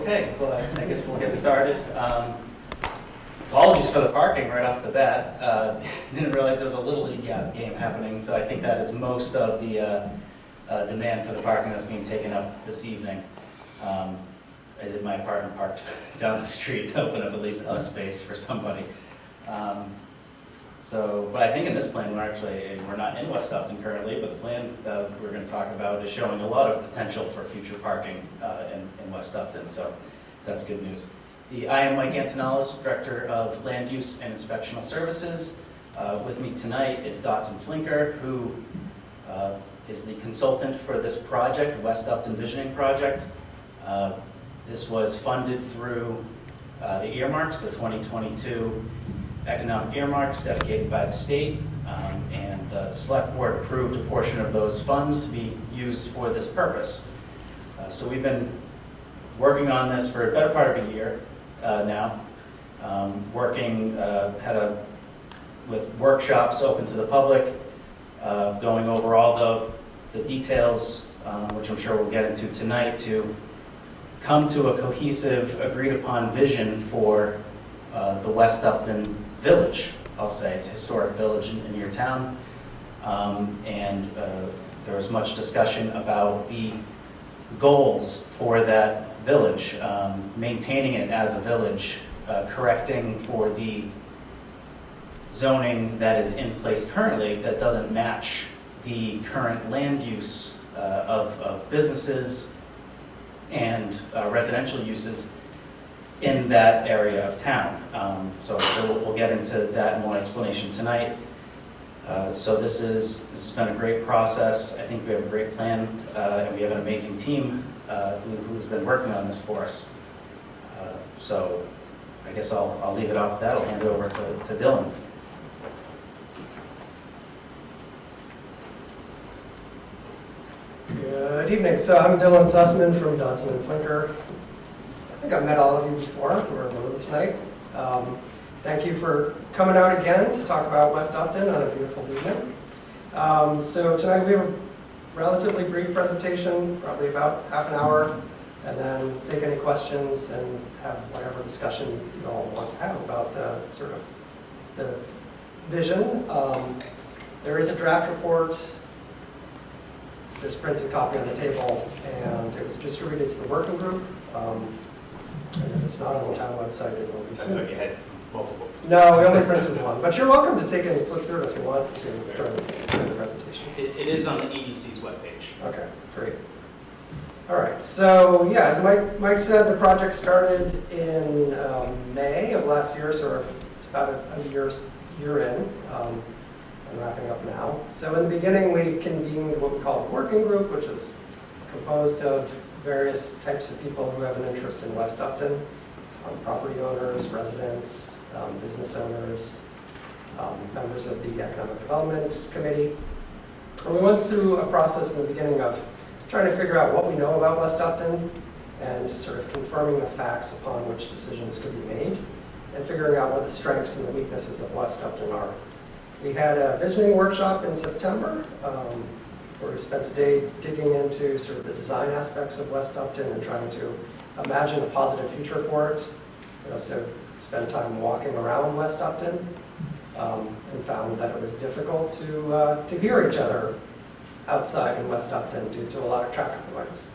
Okay, well, I guess we'll get started. Apologies for the parking right off the bat. Didn't realize there was a Little League game happening, so I think that is most of the demand for the parking that's being taken up this evening. I did my apartment parked down the street to open up at least a space for somebody. But I think in this plan, we're not in West Upton currently, but the plan that we're going to talk about is showing a lot of potential for future parking in West Upton, so that's good news. I am Mike Antonellis, Director of Land Use and Inspectional Services. With me tonight is Dotson Flinker, who is the consultant for this project, West Upton Visioning Project. This was funded through the earmarks, the 2022 economic earmarks dedicated by the state, and the select board approved a portion of those funds to be used for this purpose. So we've been working on this for a better part of a year now, with workshops open to the public, going over all the details, which I'm sure we'll get into tonight, to come to a cohesive, agreed upon vision for the West Upton Village. I'll say it's a historic village in your town, and there was much discussion about the goals for that village, maintaining it as a village, correcting for the zoning that is in place currently that doesn't match the current land use of businesses and residential uses in that area of town. So we'll get into that in more explanation tonight. So this has been a great process. I think we have a great plan, and we have an amazing team who's been working on this for us. So I guess I'll leave it off at that. I'll hand it over to Dylan. Good evening. So I'm Dylan Sussman from Dotson Flinker. I think I've met all of you before who are in the room tonight. Thank you for coming out again to talk about West Upton on a beautiful evening. So tonight we have a relatively brief presentation, probably about half an hour, and then take any questions and have whatever discussion you all want to have about the vision. There is a draft report. There's a printed copy on the table, and it was distributed to the working group. And if it's not on the town website, it will be soon. I thought you had multiple. No, we only printed one, but you're welcome to take it and flip through it if you want to during the presentation. It is on the EDC's webpage. Okay, great. All right, so yeah, as Mike said, the project started in May of last year, so it's about a year in. And wrapping up now. So in the beginning, we convened what we call a working group, which is composed of various types of people who have an interest in West Upton, property owners, residents, business owners, members of the Economic Development Committee. And we went through a process in the beginning of trying to figure out what we know about West Upton and sort of confirming the facts upon which decisions could be made and figuring out what the strengths and the weaknesses of West Upton are. We had a visioning workshop in September where we spent a day digging into sort of the design aspects of West Upton and trying to imagine a positive future for it. We also spent time walking around West Upton and found that it was difficult to hear each other outside in West Upton due to a lot of traffic noise.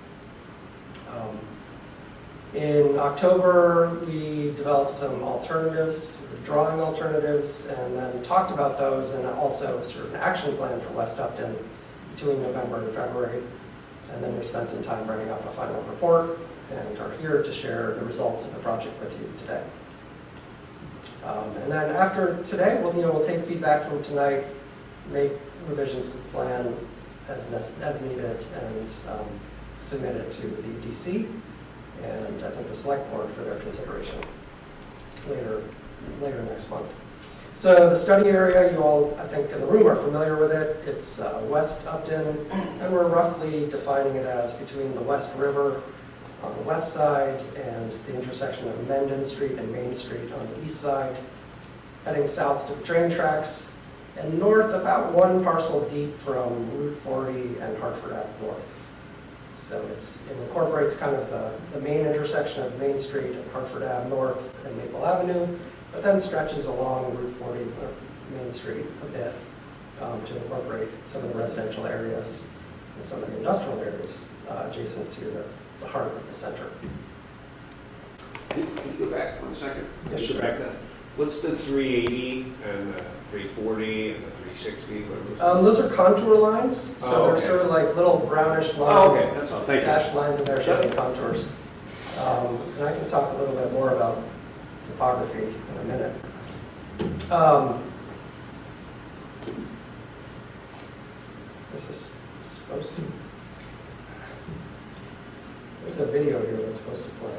In October, we developed some alternatives, drawing alternatives, and then talked about those and also sort of an action plan for West Upton between November and February. And then we spent some time writing up a final report and are here to share the results of the project with you today. And then after today, we'll take feedback from tonight, make revisions to the plan as needed, and submit it to the EDC and I think the select board for their consideration later next month. So the study area, you all, I think, in the room are familiar with it. It's West Upton, and we're roughly defining it as between the West River on the west side and the intersection of Mendon Street and Main Street on the east side, heading south to the train tracks, and north about one parcel deep from Route 40 and Hartford Ave North. So it incorporates kind of the main intersection of Main Street and Hartford Ave North and Maple Avenue, but then stretches along Route 40, or Main Street a bit to incorporate some of the residential areas and some of the industrial areas adjacent to the heart of the center. Can you go back 1 second? Yeah, Just sure. go back to, what's the 380 and the 340 and the 360? What was Those are contour lines, so Oh, they're okay. sort of like little brownish Oh, lines, okay, that's all, thank you. dashed lines in there showing contours. And I can talk a little bit more about topography in a minute. This is supposed to... There's a video here that's supposed to play.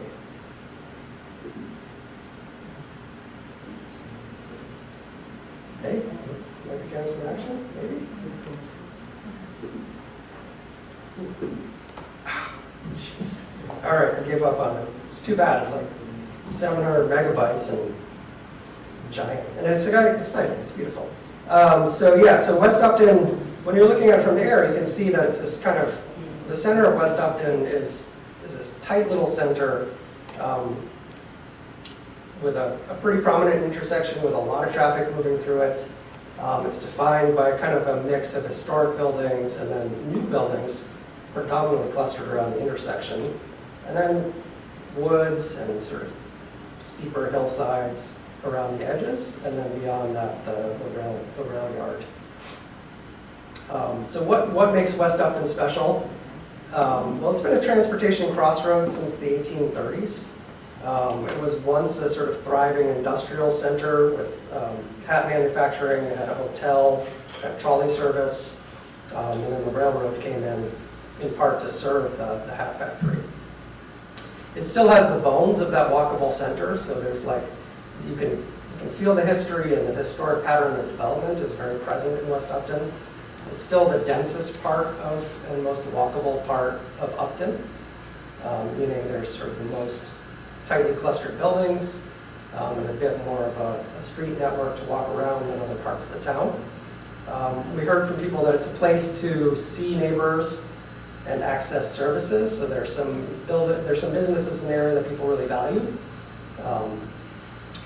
Hey, might be getting some action, maybe? Jeez. All right, I gave up on it. It's too bad. It's like 700 megabytes and giant. And it's exciting. It's beautiful. So West Upton, when you're looking at it from the air, you can see that it's this kind of, the center of West Upton is this tight little center with a pretty prominent intersection with a lot of traffic moving through it. It's defined by kind of a mix of historic buildings and then new buildings, predominantly clustered around the intersection. And then woods and sort of steeper hillsides around the edges, and then beyond that, the rail yard. So what makes West Upton special? Well, it's been a transportation crossroads since the 1830s. It was once a sort of thriving industrial center with hat manufacturing. It had a hotel, it had trolley service, and then the railroad came in part to serve the hat factory. It still has the bones of that walkable center, so there's like, you can feel the history, and the historic pattern of development is very present in West Upton. It's still the densest part of and most walkable part of Upton, meaning there's sort of the most tightly clustered buildings and a bit more of a street network to walk around than other parts of the town. We heard from people that it's a place to see neighbors and access services. So there's some businesses in the area that people really value.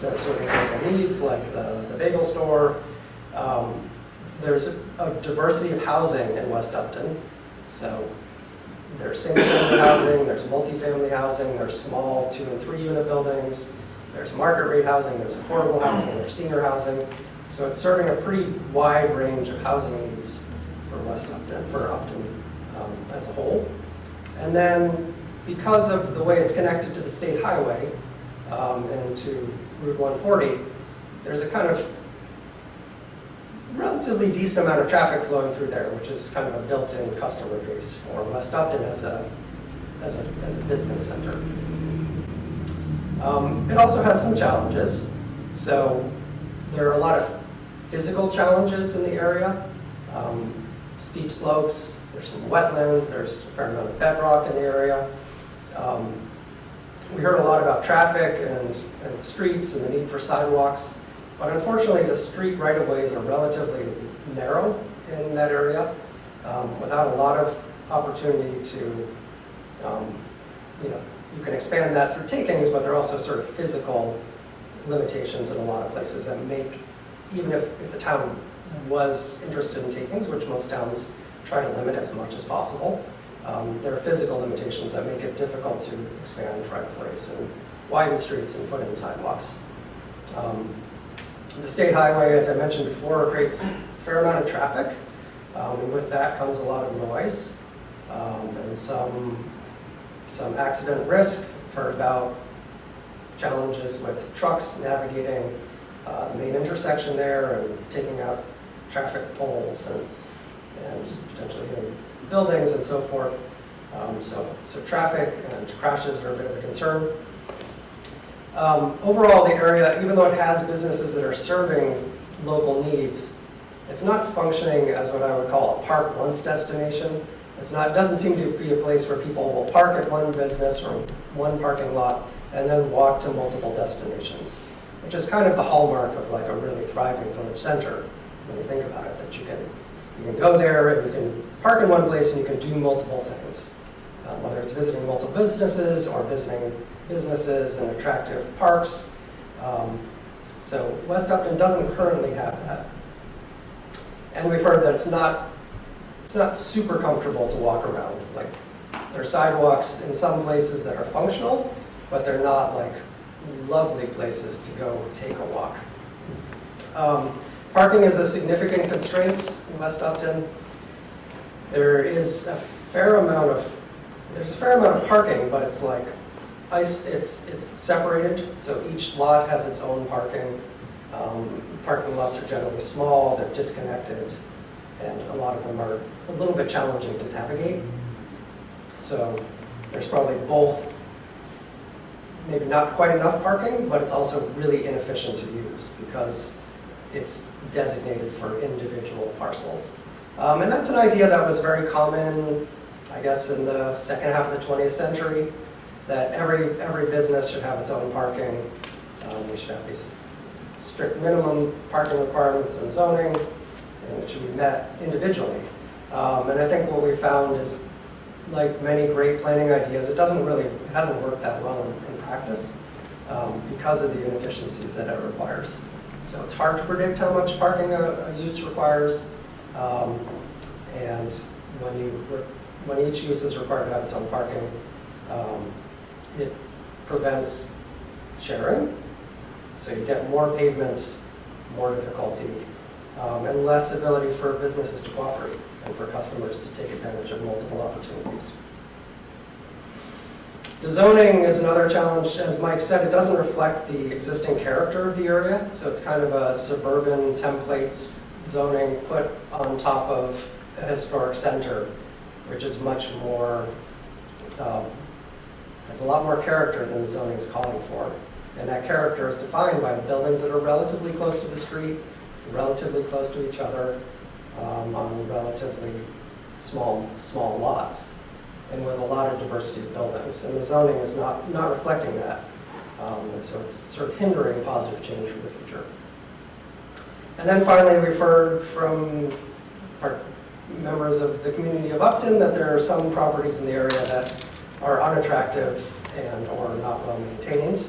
That are serving local needs, like the bagel store. There's a diversity of housing in West Upton. So there's single-family housing, there's multifamily housing, there's small 2- and 3-unit buildings, there's market rate housing, there's affordable housing, there's senior housing. So it's serving a pretty wide range of housing needs for West Upton, as a whole. And then because of the way it's connected to the state highway and to Route 140, there's a kind of relatively decent amount of traffic flowing through there, which is kind of a built-in customer base for West Upton as a business center. It also has some challenges. So there are a lot of physical challenges in the area. Steep slopes, there's some wetlands, there's a fair amount of bedrock in the area. We heard a lot about traffic and streets and the need for sidewalks, but unfortunately the street right-of-ways are relatively narrow in that area, without a lot of opportunity to, you can expand that through takings, but there are also sort of physical limitations in a lot of places that make, even if the town was interested in takings, which most towns try to limit as much as possible, there are physical limitations that make it difficult to expand right-of-ways and widen streets and put in sidewalks. The state highway, as I mentioned before, creates a fair amount of traffic, and with that comes a lot of noise and some accident risk. I've heard about challenges with trucks navigating the main intersection there and taking out traffic poles and potentially hitting buildings and so forth. So traffic and crashes are a bit of a concern. Overall, the area, even though it has businesses that are serving local needs, it's not functioning as what I would call a park once destination. It doesn't seem to be a place where people will park at one business or one parking lot and then walk to multiple destinations, which is kind of the hallmark of like a really thriving village center when you think about it, that you can go there and you can park in one place and you can do multiple things. whether it's visiting multiple businesses or visiting businesses and attractive parks. So West Upton doesn't currently have that. And we've heard that it's not super comfortable to walk around. Like, there are sidewalks in some places that are functional, but they're not like lovely places to go take a walk. Parking is a significant constraint in West Upton. There's a fair amount of parking, but it's like it's separated, so each lot has its own parking. Parking lots are generally small, they're disconnected, and a lot of them are a little bit challenging to navigate. So there's probably both, maybe not quite enough parking, but it's also really inefficient to use because it's designated for individual parcels. And that's an idea that was very common, I guess, in the second half of the 20th century, that every business should have its own parking. We should have these strict minimum parking requirements and zoning, and it should be met individually. And I think what we found is, like many great planning ideas, it hasn't worked that well in practice because of the inefficiencies that it requires. So it's hard to predict how much parking a use requires, and when each use is required to have its own parking, it prevents sharing. So you get more pavement, more difficulty, and less ability for businesses to cooperate and for customers to take advantage of multiple opportunities. The zoning is another challenge. As Mike said, it doesn't reflect the existing character of the area, so it's kind of a suburban templates zoning put on top of a historic center, which is much more, has a lot more character than the zoning is calling for. And that character is defined by buildings that are relatively close to the street, relatively close to each other, on relatively small lots, and with a lot of diversity of buildings. And the zoning is not reflecting that. And so it's sort of hindering positive change for the future. And then finally, we've heard from members of the community of Upton that there are some properties in the area that are unattractive and or not well maintained.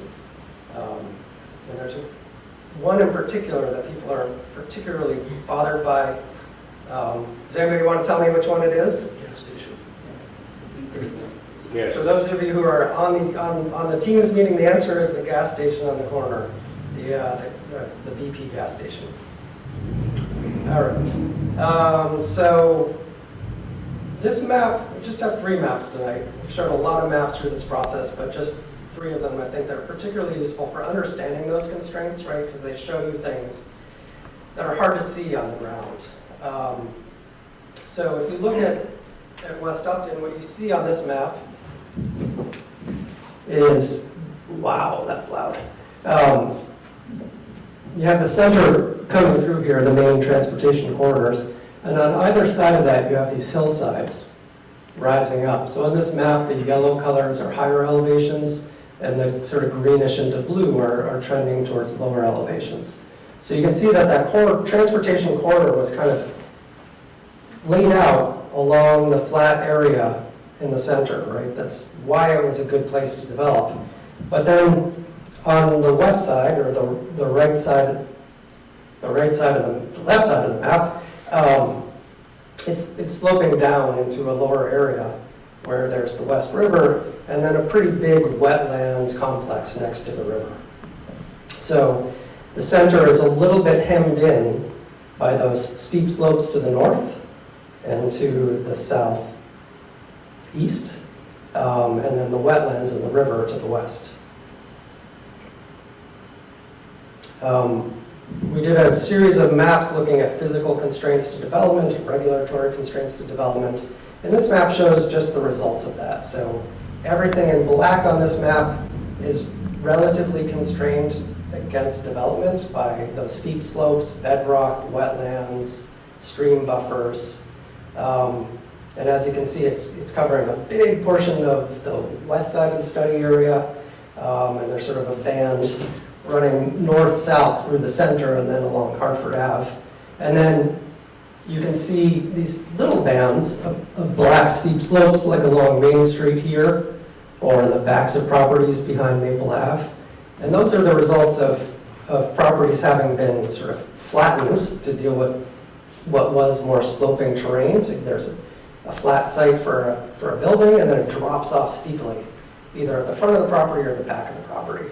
And there's one in particular that people are particularly bothered by. Does anybody want to tell me which one it is? Gas station. Yes. For those of you who are on the Teams meeting, the answer is the gas station on the corner, the BP gas station. All right. So this map, we just have 3 maps tonight. We've shown a lot of maps through this process, but just 3 of them I think that are particularly useful for understanding those constraints, right? Because they show you things that are hard to see on the ground. So if you look at West Upton, what you see on this map is, wow, that's loud. You have the center coming through here, the main transportation corridors, and on either side of that you have these hillsides rising up. So on this map, the yellow colors are higher elevations, and the sort of greenish into blue are trending towards lower elevations. So you can see that transportation corridor was kind of laid out along the flat area in the center, right? That's why it was a good place to develop. But then on the west side, or the left side of the map, it's sloping down into a lower area where there's the West River and then a pretty big wetlands complex next to the river. So the center is a little bit hemmed in by those steep slopes to the north and to the southeast, and then the wetlands and the river to the west. We did a series of maps looking at physical constraints to development and regulatory constraints to development, and this map shows just the results of that. So everything in black on this map is relatively constrained against development by those steep slopes, bedrock, wetlands, stream buffers. And as you can see, it's covering a big portion of the west side of the study area, and there's sort of a band running north-south through the center and then along Hartford Ave. And then you can see these little bands of black steep slopes like along Main Street here or in the backs of properties behind Maple Ave. And those are the results of properties having been sort of flattened to deal with what was more sloping terrain. So there's a flat site for a building, and then it drops off steeply, either at the front of the property or the back of the property.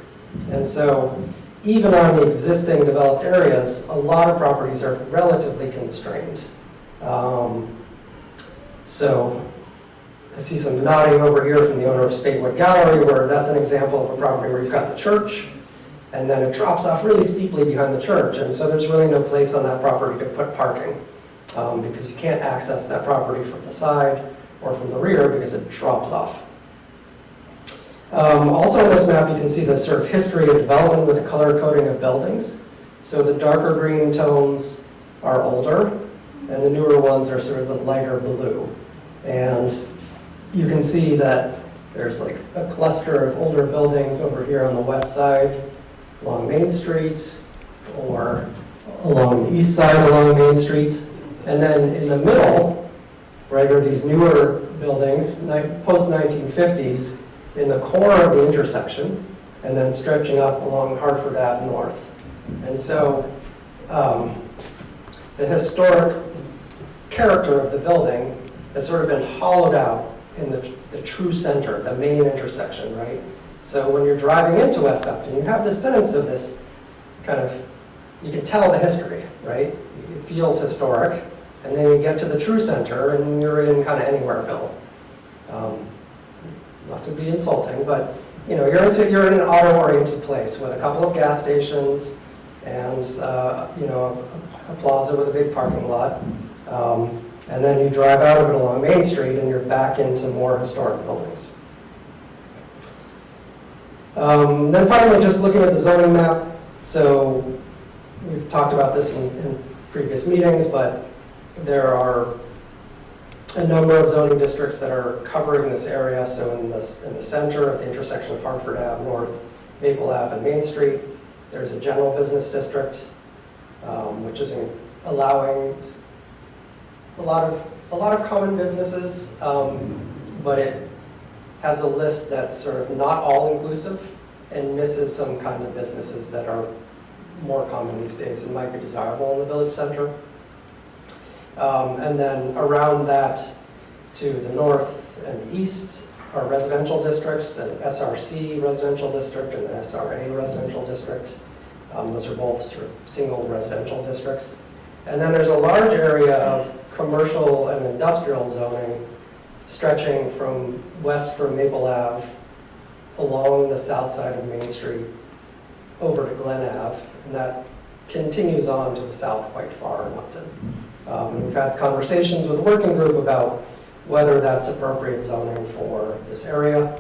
And so even on the existing developed areas, a lot of properties are relatively constrained. So I see some nodding over here from the owner of Spadewood Gallery, where that's an example of a property where you've got the church, and then it drops off really steeply behind the church. And so there's really no place on that property to put parking, because you can't access that property from the side or from the rear because it drops off. Also on this map, you can see the sort of history of development with the color coding of buildings. So the darker green tones are older, and the newer ones are sort of the lighter blue. And you can see that there's like a cluster of older buildings over here on the west side along Main Street, or along the east side along Main Street. And then in the middle, right, are these newer buildings, post-1950s, in the core of the intersection, and then stretching up along Hartford Ave North. And so the historic character of the building has sort of been hollowed out in the true center, the main intersection, right? So when you're driving into West Upton, you have this sense of this kind of, you can tell the history, right? It feels historic. And then you get to the true center, and you're in kind of anywhereville. Not to be insulting, but you're in an auto-oriented place with a couple of gas stations and a plaza with a big parking lot. And then you drive out of it along Main Street, and you're back into more historic buildings. Then finally, just looking at the zoning map. So we've talked about this in previous meetings, but there are a number of zoning districts that are covering this area. So in the center, at the intersection of Hartford Ave North, Maple Ave, and Main Street, there's a general business district, which is allowing a lot of common businesses, but it has a list that's sort of not all-inclusive and misses some kind of businesses that are more common these days and might be desirable in the village center. And then around that, to the north and the east, are residential districts, the SRC residential district and the SRA residential district. Those are both sort of single residential districts. And then there's a large area of commercial and industrial zoning stretching from west from Maple Ave along the south side of Main Street over to Glen Ave, and that continues on to the south quite far in Upton. And we've had conversations with the working group about whether that's appropriate zoning for this area.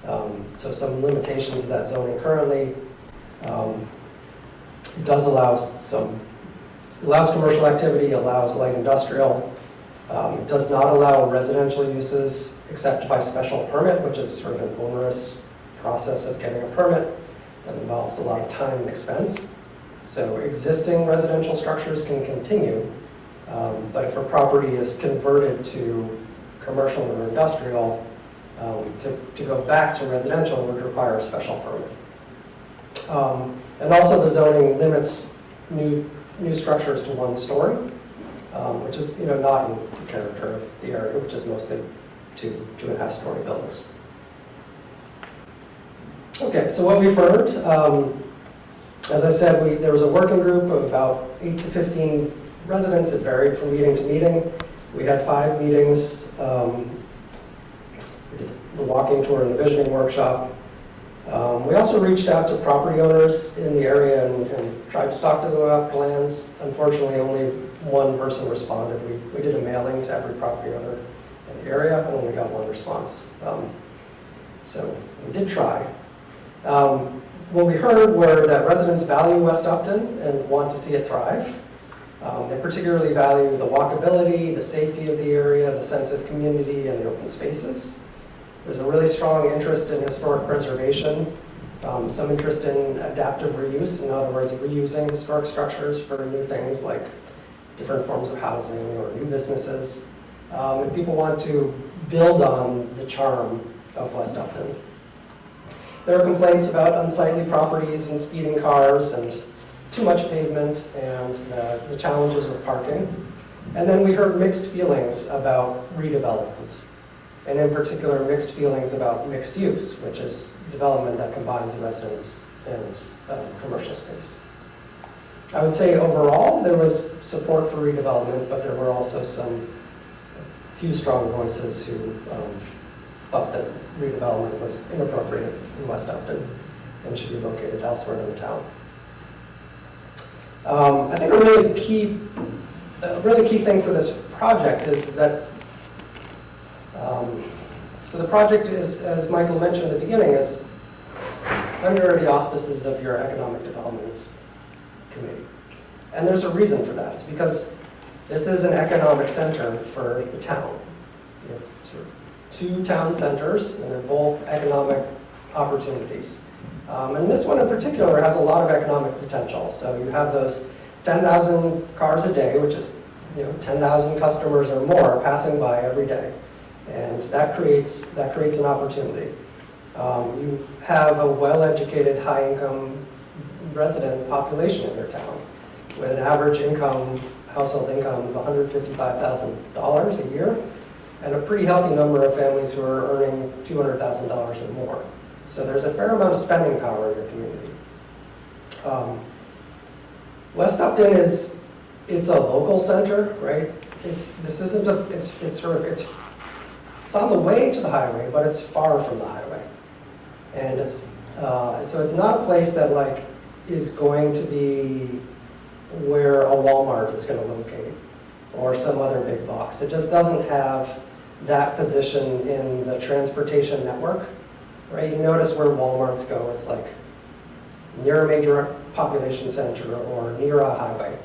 So some limitations of that zoning currently. It does allow allows commercial activity, allows light industrial. It does not allow residential uses except by special permit, which is sort of an onerous process of getting a permit that involves a lot of time and expense. So existing residential structures can continue, but if a property is converted to commercial or industrial, to go back to residential would require a special permit. And also the zoning limits new structures to 1 story, which is not in the character of the area, which is mostly 2.5 story buildings. Okay, so what we've heard, as I said, there was a working group of about 8 to 15 residents. It varied from meeting to meeting. We had 5 meetings. We did the walking tour and the visioning workshop. We also reached out to property owners in the area and tried to talk to them about plans. Unfortunately, only 1 person responded. We did a mailing to every property owner in the area and only got 1 response. So we did try. What we heard were that residents value West Upton and want to see it thrive. They particularly value the walkability, the safety of the area, the sense of community, and the open spaces. There's a really strong interest in historic preservation, some interest in adaptive reuse, in other words, reusing historic structures for new things like different forms of housing or new businesses. And people want to build on the charm of West Upton. There are complaints about unsightly properties and speeding cars and too much pavement and the challenges with parking. And then we heard mixed feelings about redevelopment, and in particular mixed feelings about mixed use, which is development that combines residence and commercial space. I would say overall there was support for redevelopment, but there were also few strong voices who thought that redevelopment was inappropriate in West Upton and should be located elsewhere in the town. I think a really key thing for this project is that, so the project is, as Michael mentioned at the beginning, is under the auspices of your Economic Development Committee. And there's a reason for that. It's because this is an economic center for the town. You have sort of two town centers, and they're both economic opportunities. And this one in particular has a lot of economic potential. So you have those 10,000 cars a day, which is 10,000 customers or more passing by every day. And that creates an opportunity. You have a well-educated, high-income resident population in your town with an average household income of $155,000 a year, and a pretty healthy number of families who are earning $200,000 or more. So there's a fair amount of spending power in your community. West Upton it's a local center, right? It's on the way to the highway, but it's far from the highway. And so it's not a place that is going to be where a Walmart is going to locate or some other big box. It just doesn't have that position in the transportation network, right? You notice where Walmarts go, it's like near a major population center or near a highway.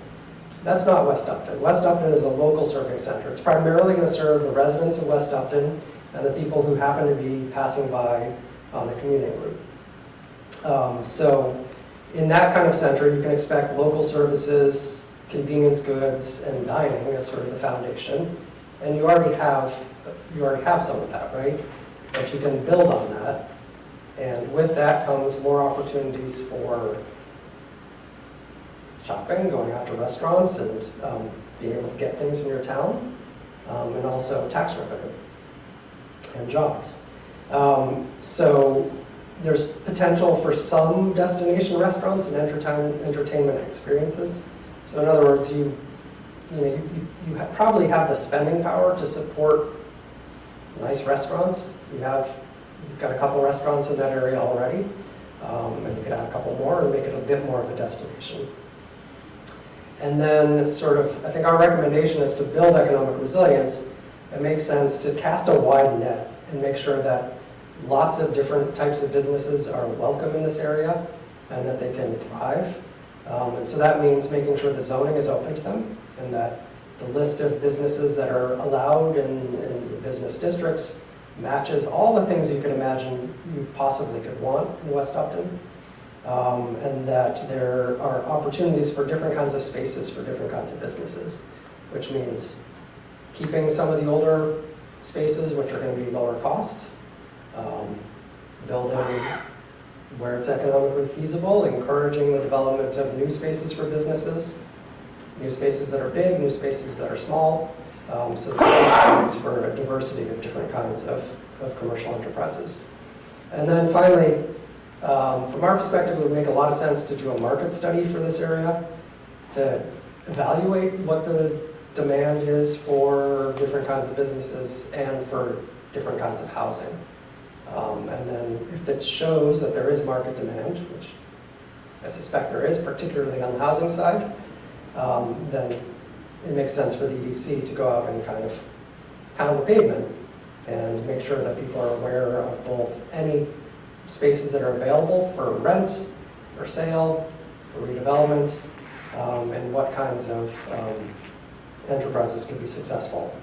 That's not West Upton. West Upton is a local serving center. It's primarily going to serve the residents of West Upton and the people who happen to be passing by on the commuting route. So in that kind of center, you can expect local services, convenience goods, and dining as sort of the foundation. And you already have some of that, right? But you can build on that. And with that comes more opportunities for shopping, going out to restaurants, and being able to get things in your town, and also tax revenue and jobs. So there's potential for some destination restaurants and entertainment experiences. So in other words, you probably have the spending power to support nice restaurants. You've got a couple restaurants in that area already, and you could add a couple more and make it a bit more of a destination. And then I think our recommendation is to build economic resilience. It makes sense to cast a wide net and make sure that lots of different types of businesses are welcome in this area and that they can thrive. And so that means making sure the zoning is open to them and that the list of businesses that are allowed in the business districts matches all the things you could imagine you possibly could want in West Upton. And that there are opportunities for different kinds of spaces for different kinds of businesses, which means keeping some of the older spaces, which are going to be lower cost, building where it's economically feasible, encouraging the development of new spaces for businesses, new spaces that are big, new spaces that are small, so there's for a diversity of different kinds of commercial enterprises. And then finally, from our perspective, it would make a lot of sense to do a market study for this area to evaluate what the demand is for different kinds of businesses and for different kinds of housing. And then if it shows that there is market demand, which I suspect there is, particularly on the housing side, then it makes sense for the EDC to go out and kind of pound the pavement and make sure that people are aware of both any spaces that are available for rent, for sale, for redevelopment, and what kinds of enterprises could be successful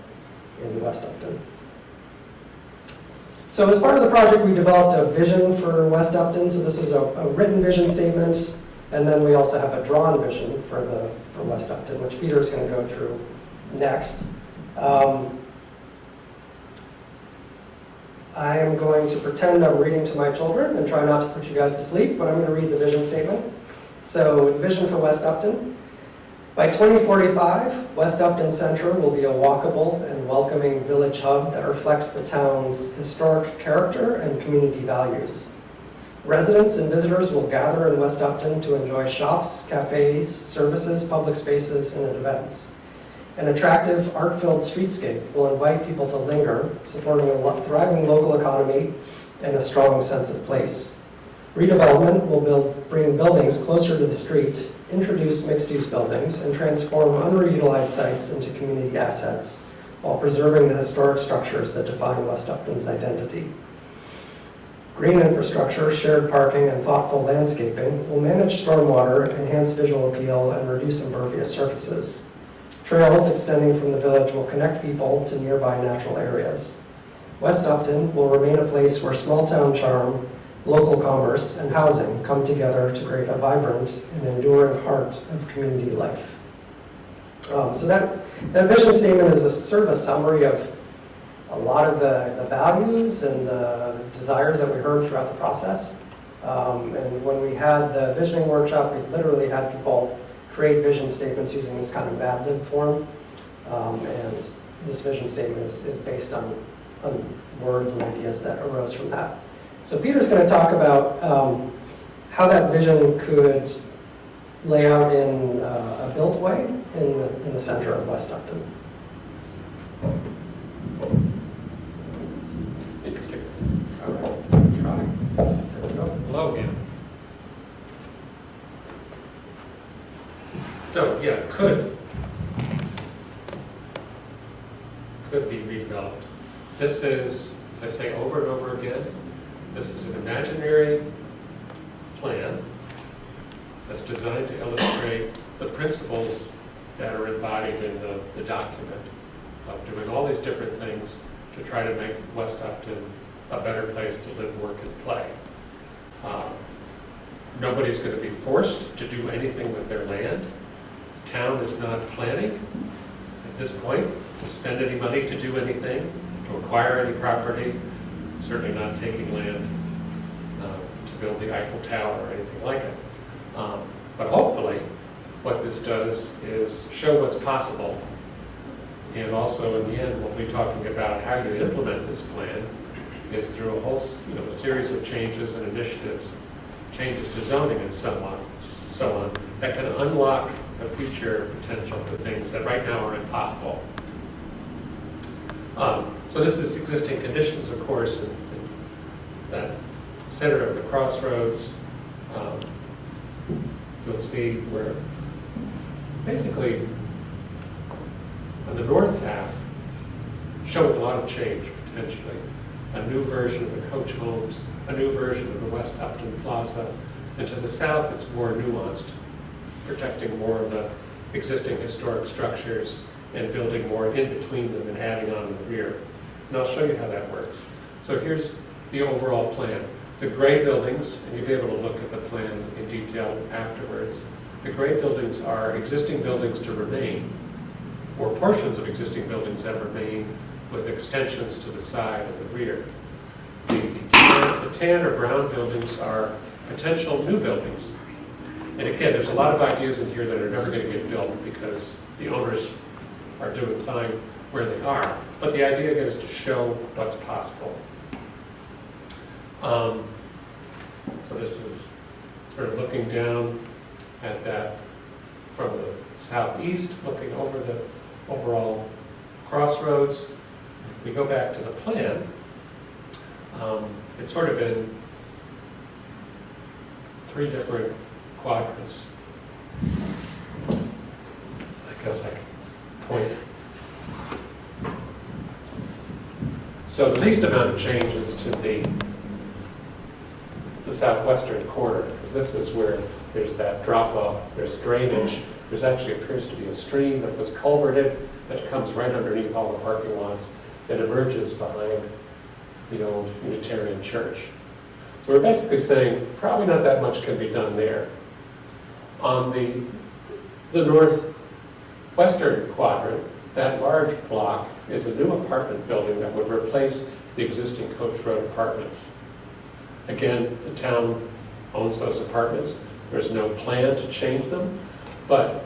in West Upton. So as part of the project, we developed a vision for West Upton. So this is a written vision statement And then we also have a drawn vision for West Upton, which Peter's going to go through next. I am going to pretend I'm reading to my children and try not to put you guys to sleep, but I'm going to read the vision statement. So, the vision for West Upton. By 2045, West Upton Center will be a walkable and welcoming village hub that reflects the town's historic character and community values. Residents and visitors will gather in West Upton to enjoy shops, cafes, services, public spaces, and events. An attractive, art-filled streetscape will invite people to linger, supporting a thriving local economy and a strong sense of place. Redevelopment will bring buildings closer to the street, introduce mixed-use buildings, and transform underutilized sites into community assets, while preserving the historic structures that define West Upton's identity. Green infrastructure, shared parking, and thoughtful landscaping will manage stormwater, enhance visual appeal, and reduce impervious surfaces. Trails extending from the village will connect people to nearby natural areas. West Upton will remain a place where small-town charm, local commerce, and housing come together to create a vibrant and enduring heart of community life. So that vision statement is sort of a summary of a lot of the values and the desires that we heard throughout the process. And when we had the visioning workshop, we literally had people create vision statements using this kind of Mad Lib form. And this vision statement is based on words and ideas that arose from that. So Peter's going to talk about how that vision could lay out in a built way in the center of West Upton. Interesting. All right, try. There we go. Hello again. So, yeah, could be redeveloped. This is, as I say over and over again, this is an imaginary plan that's designed to illustrate the principles that are embodied in the document of doing all these different things to try to make West Upton a better place to live, work, and play. Nobody's going to be forced to do anything with their land. The town is not planning at this point to spend any money to do anything, to acquire any property, certainly not taking land to build the Eiffel Tower or anything like it. But hopefully, what this does is show what's possible, and also in the end, we'll be talking about how you implement this plan is through a whole, a series of changes and initiatives, changes to zoning and so on, that can unlock the future potential for things that right now are impossible. So this is existing conditions, of course, in that center of the crossroads. You'll see where basically on the north half showing a lot of change potentially. A new version of the coach homes, a new version of the West Upton Plaza, and to the south it's more nuanced, protecting more of the existing historic structures and building more in between them and adding on the rear. And I'll show you how that works. So here's the overall plan. The gray buildings, and you'll be able to look at the plan in detail afterwards. The gray buildings are existing buildings to remain, or portions of existing buildings that remain with extensions to the side and the rear. The tan or brown buildings are potential new buildings. And again, there's a lot of ideas in here that are never going to get built because the owners are doing fine where they are. But the idea again is to show what's possible. So this is sort of looking down at that from the southeast, looking over the overall crossroads. If we go back to the plan, it's sort of in 3 different quadrants. I guess I can point. So the least amount of change is to the southwestern corner, because this is where there's that drop-off, there's drainage, there's actually appears to be a stream that was culverted that comes right underneath all the parking lots that emerges behind the old Unitarian church. So we're basically saying probably not that much can be done there. On the northwestern quadrant, that large block is a new apartment building that would replace the existing Coach Road apartments. Again, the town owns those apartments. There's no plan to change them, but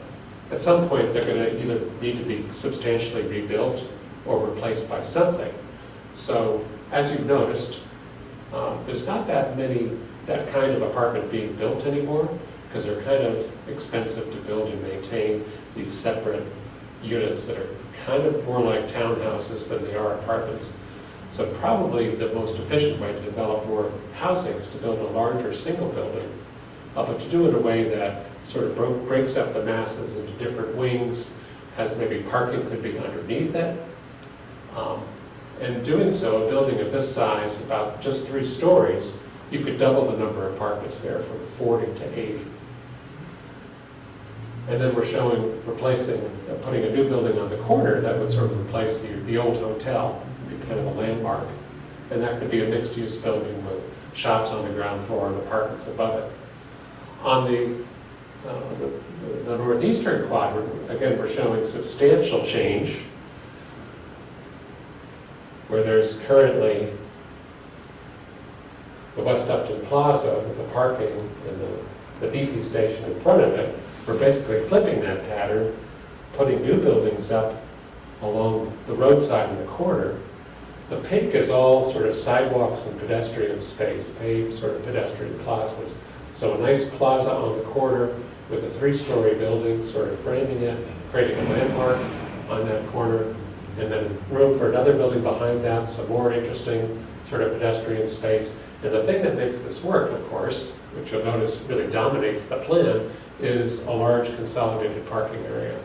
at some point they're going to either need to be substantially rebuilt or replaced by something. So as you've noticed, there's not that kind of apartment being built anymore because they're kind of expensive to build and maintain, these separate units that are kind of more like townhouses than they are apartments. So probably the most efficient way to develop more housing is to build a larger single building, but to do it in a way that sort of breaks up the masses into different wings, has maybe parking could be underneath it. And doing so, a building of this size, about just 3 stories, you could double the number of apartments there from 40 to 80. And then we're showing putting a new building on the corner that would sort of replace the old hotel, be kind of a landmark. And that could be a mixed-use building with shops on the ground floor and apartments above it. On the northeastern quadrant, again, we're showing substantial change, where there's currently the West Upton Plaza with the parking and the BP station in front of it. We're basically flipping that pattern, putting new buildings up along the roadside in the corner. The pink is all sort of sidewalks and pedestrian space, paved sort of pedestrian plazas. So a nice plaza on the corner with a 3-story building sort of framing it, creating a landmark on that corner, and then room for another building behind that, some more interesting sort of pedestrian space. And the thing that makes this work, of course, which you'll notice really dominates the plan, is a large consolidated parking area.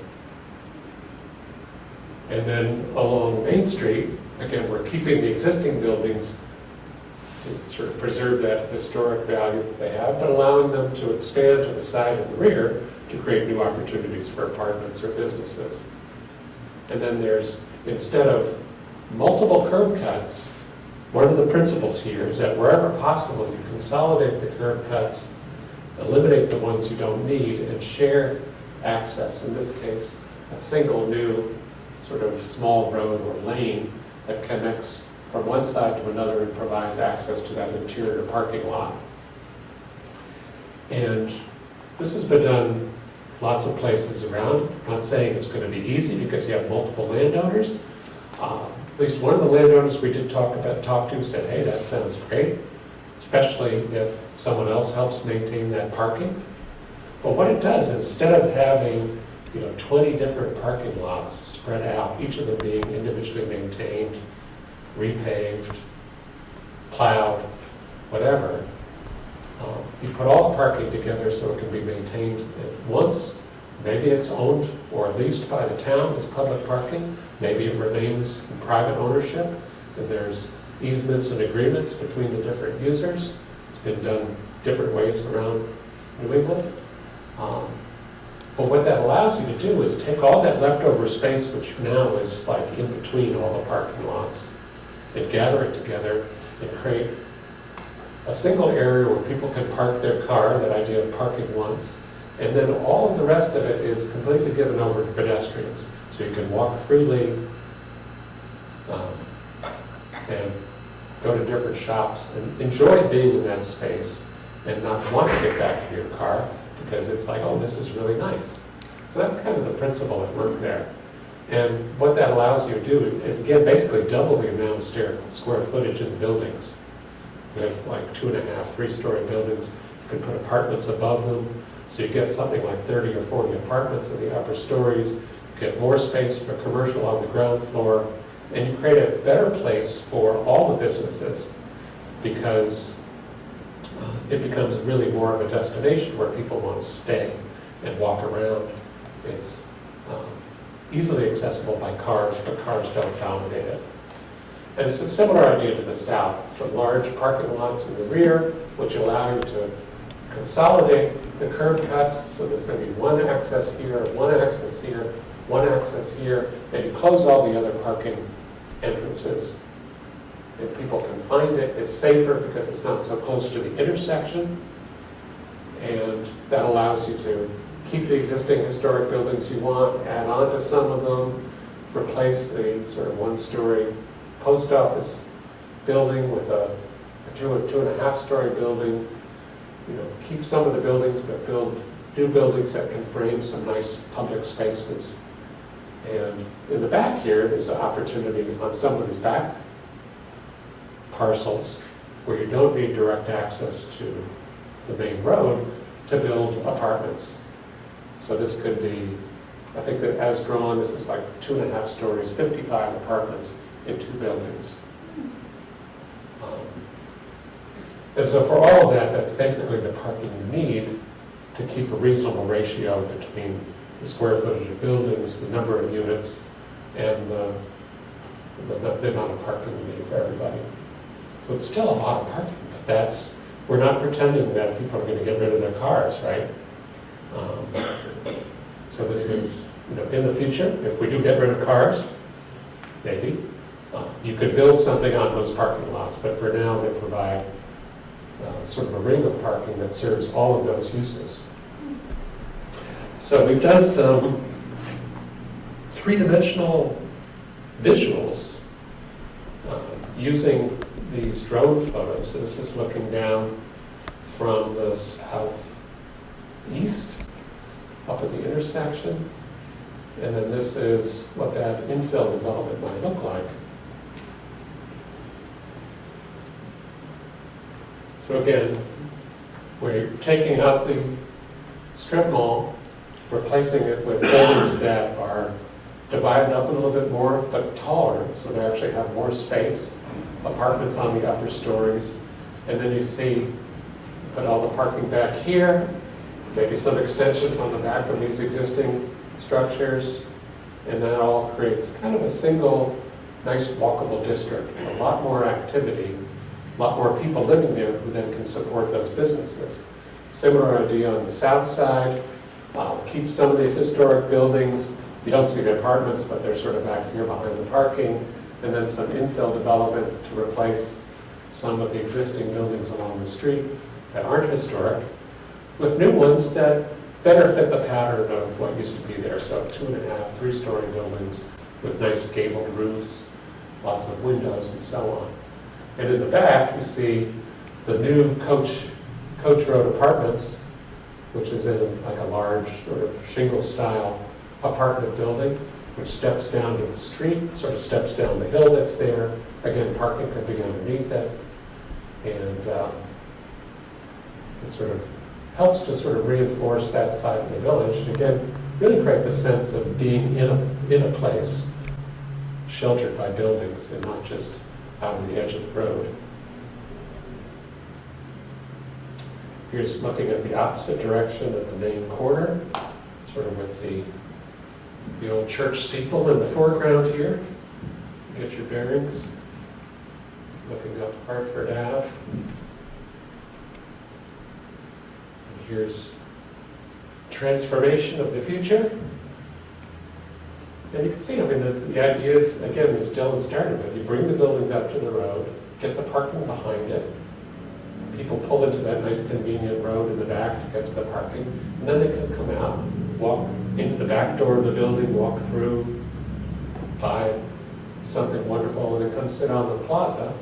And then along Main Street, again, we're keeping the existing buildings to sort of preserve that historic value that they have, but allowing them to expand to the side and the rear to create new opportunities for apartments or businesses. And then there's, instead of multiple curb cuts, one of the principles here is that wherever possible, you consolidate the curb cuts, eliminate the ones you don't need, and share access. In this case, a single new sort of small road or lane that connects from one side to another and provides access to that interior parking lot. And this has been done lots of places around. I'm not saying it's going to be easy because you have multiple landowners. At least one of the landowners we did talk to said, hey, that sounds great, especially if someone else helps maintain that parking. But what it does, instead of having 20 different parking lots spread out, each of them being individually maintained, repaved, plowed, whatever, you put all the parking together so it can be maintained at once. Maybe it's owned or leased by the town as public parking. Maybe it remains in private ownership, and there's easements and agreements between the different users. It's been done different ways around New England. But what that allows you to do is take all that leftover space, which now is like in between all the parking lots, and gather it together and create a single area where people can park their car, that idea of parking once, and then all of the rest of it is completely given over to pedestrians. So you can walk freely and go to different shops and enjoy being in that space and not want to get back to your car because it's like, oh, this is really nice. So that's kind of the principle at work there. And what that allows you to do is, again, basically double the amount of square footage in the buildings. With like 2.5, 3-story buildings, you can put apartments above them. So you get something like 30 or 40 apartments in the upper stories, you get more space for commercial on the ground floor, and you create a better place for all the businesses because it becomes really more of a destination where people want to stay and walk around. It's easily accessible by cars, but cars don't dominate it. And it's a similar idea to the south. So large parking lots in the rear, which allow you to consolidate the curb cuts. So there's going to be one access here, one access here, one access here, and you close all the other parking entrances. And people can find it. It's safer because it's not so close to the intersection. And that allows you to keep the existing historic buildings you want, add on to some of them, replace the sort of one-story post office building with a two and a half story building. You know, keep some of the buildings, but build new buildings that can frame some nice public spaces. And in the back here, there's an opportunity on some of these back parcels where you don't need direct access to the main road to build apartments. So this could be, I think that as drawn, this is like 2.5 stories, 55 apartments in 2 buildings. And so for all of that, that's basically the parking you need to keep a reasonable ratio between the square footage of buildings, the number of units, and the amount of parking you need for everybody. So it's still a lot of parking, but we're not pretending that people are going to get rid of their cars, right? So this is, in the future, if we do get rid of cars, maybe, you could build something on those parking lots, but for now they provide sort of a ring of parking that serves all of those uses. So we've done some 3-dimensional visuals using these drone photos. This is looking down from the southeast up at the intersection. And then this is what that infill development might look like. So again, we're taking out the strip mall, replacing it with buildings that are divided up a little bit more, but taller, so they actually have more space, apartments on the upper stories. And then you see, put all the parking back here, maybe some extensions on the back of these existing structures, and that all creates kind of a single, nice walkable district. A lot more activity, a lot more people living there who then can support those businesses. Similar idea on the south side. Keep some of these historic buildings. You don't see the apartments, but they're sort of back here behind the parking. And then some infill development to replace some of the existing buildings along the street that aren't historic, with new ones that better fit the pattern of what used to be there. So 2.5, 3-story buildings with nice gabled roofs, lots of windows and so on. And in the back, you see the new Coach Road Apartments, which is in like a large sort of shingle-style apartment building, which steps down to the street, sort of steps down the hill that's there. Again, parking could be underneath it. And it sort of helps to sort of reinforce that side of the village. And again, really create the sense of being in a place sheltered by buildings and not just out on the edge of the road. Here's looking at the opposite direction at the main corner, sort of with the old church steeple in the foreground here. Get your bearings. Looking up Hartford Ave. And here's transformation of the future. And you can see, I mean, the idea is, again, as Dylan started with, you bring the buildings up to the road, get the parking behind it. People pull into that nice convenient road in the back to get to the parking, and then they can come out, walk into the back door of the building, walk through, buy something wonderful, and then come sit on the plaza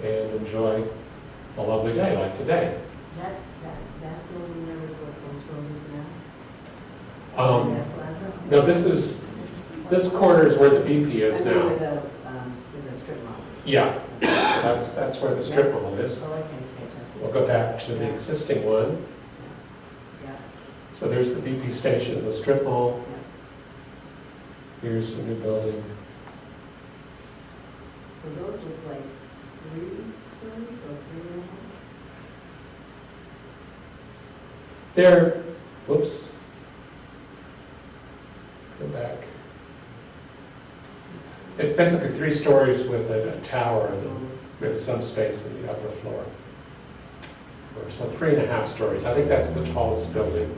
and enjoy a lovely day like today. That building there is what Coach Road is now? That plaza? No, this corner is where the BP is I mean, now. with the strip mall. Yeah, so that's where the strip mall is. So I can catch up. We'll go back to the existing one. Yeah. So there's the BP station, the strip mall. Here's the new building. So those look like 3 stories or 3.5? There, whoops. Go back. It's basically 3 stories with a tower and with some space in the upper floor. So 3.5 stories. I think that's the tallest building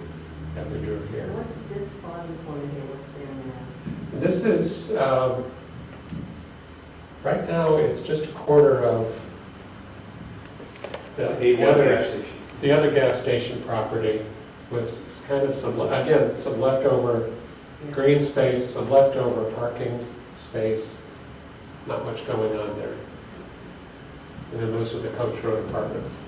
that we drew here. What's this bottom corner here? What's there now? This is, right now, it's just a corner of the Avon other. gas station. The other gas station property was kind of some leftover green space, some leftover parking space, not much going on there. And then those are the Coach Road apartments.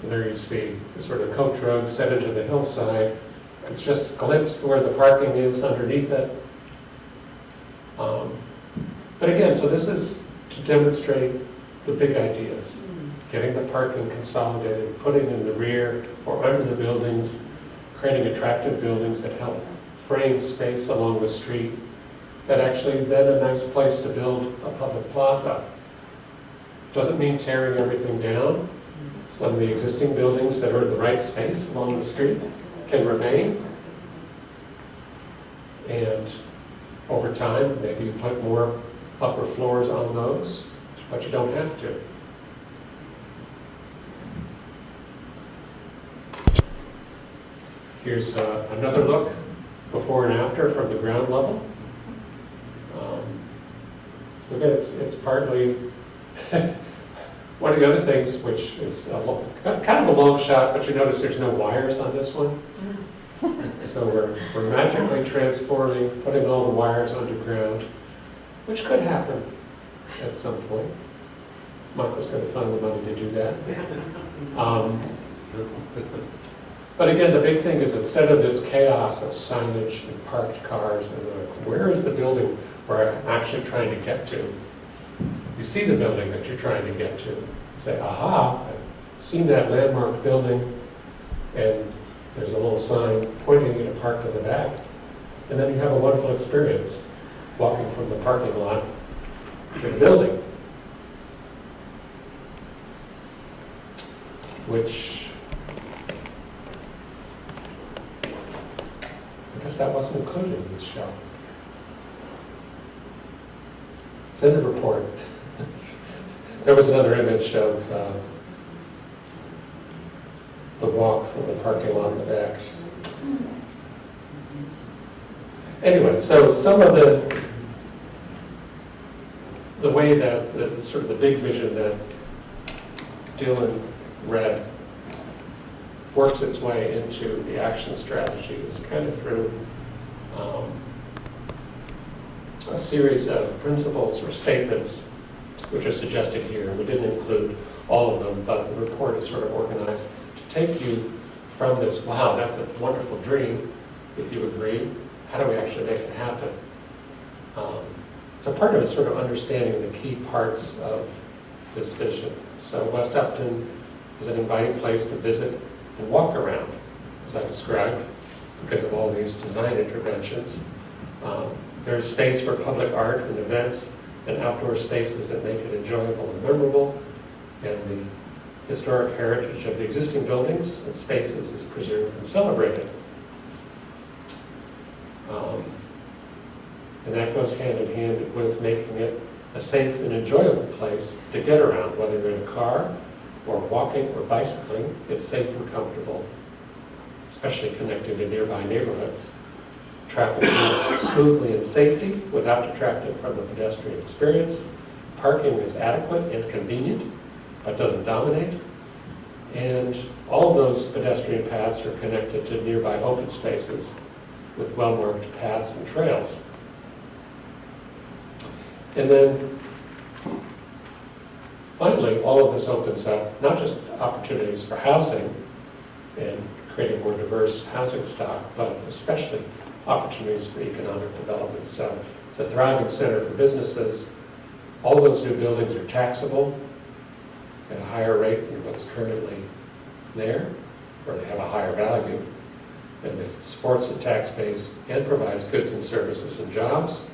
So there you see the sort of Coach Road set into the hillside. It's just glimpsed where the parking is underneath it. But again, so this is to demonstrate the big ideas. Getting the parking consolidated, putting in the rear or under the buildings, creating attractive buildings that help frame space along the street, that actually then a nice place to build a public plaza. Doesn't mean tearing everything down. Some of the existing buildings that are in the right space along the street can remain. And over time, maybe you put more upper floors on those, but you don't have to. Here's another look before and after from the ground level. So again, it's partly one of the other things, which is kind of a long shot, but you notice there's no wires on this one. So we're magically transforming, putting all the wires underground, which could happen at some point. Michael's going to find the money to do that. But again, the big thing is instead of this chaos of signage and parked cars, and where is the building where I'm actually trying to get to? You see the building that you're trying to get to. You say, aha, I've seen that landmark building, and there's a little sign pointing you to park in the back. And then you have a wonderful experience walking from the parking lot to the building, which I guess that wasn't included in this show. It's in the report. There was another image of the walk from the parking lot in the back. Anyway, so some of the way that the sort of the big vision that Dylan read works its way into the action strategy is kind of through a series of principles or statements which are suggested here. We didn't include all of them, but the report is sort of organized to take you from this, wow, that's a wonderful dream, if you agree, how do we actually make it happen? So part of it is sort of understanding the key parts of this vision. So West Upton is an inviting place to visit and walk around, as I described, because of all these design interventions. There's space for public art and events and outdoor spaces that make it enjoyable and memorable, and the historic heritage of the existing buildings and spaces is preserved and celebrated. And that goes hand in hand with making it a safe and enjoyable place to get around, whether you're in a car or walking or bicycling. It's safe and comfortable, especially connected to nearby neighborhoods. Traffic moves smoothly and safely without detracting from the pedestrian experience. Parking is adequate and convenient, but doesn't dominate. And all of those pedestrian paths are connected to nearby open spaces with well-marked paths and trails. And then, finally, all of this opens up not just opportunities for housing and creating more diverse housing stock, but especially opportunities for economic development. So it's a thriving center for businesses. All those new buildings are taxable at a higher rate than what's currently there, or they have a higher value. And it supports the tax base and provides goods and services and jobs.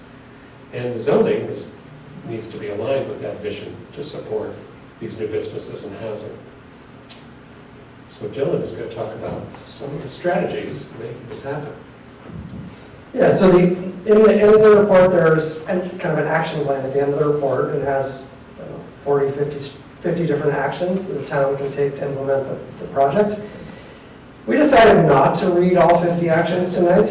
And the zoning needs to be aligned with that vision to support these new businesses and housing. So Dylan is going to talk about some of the strategies to making this happen. Yeah, so in the end of the report, there's kind of an action plan at the end of the report. It has 40, 50 different actions that the town can take to implement the project. We decided not to read all 50 actions tonight,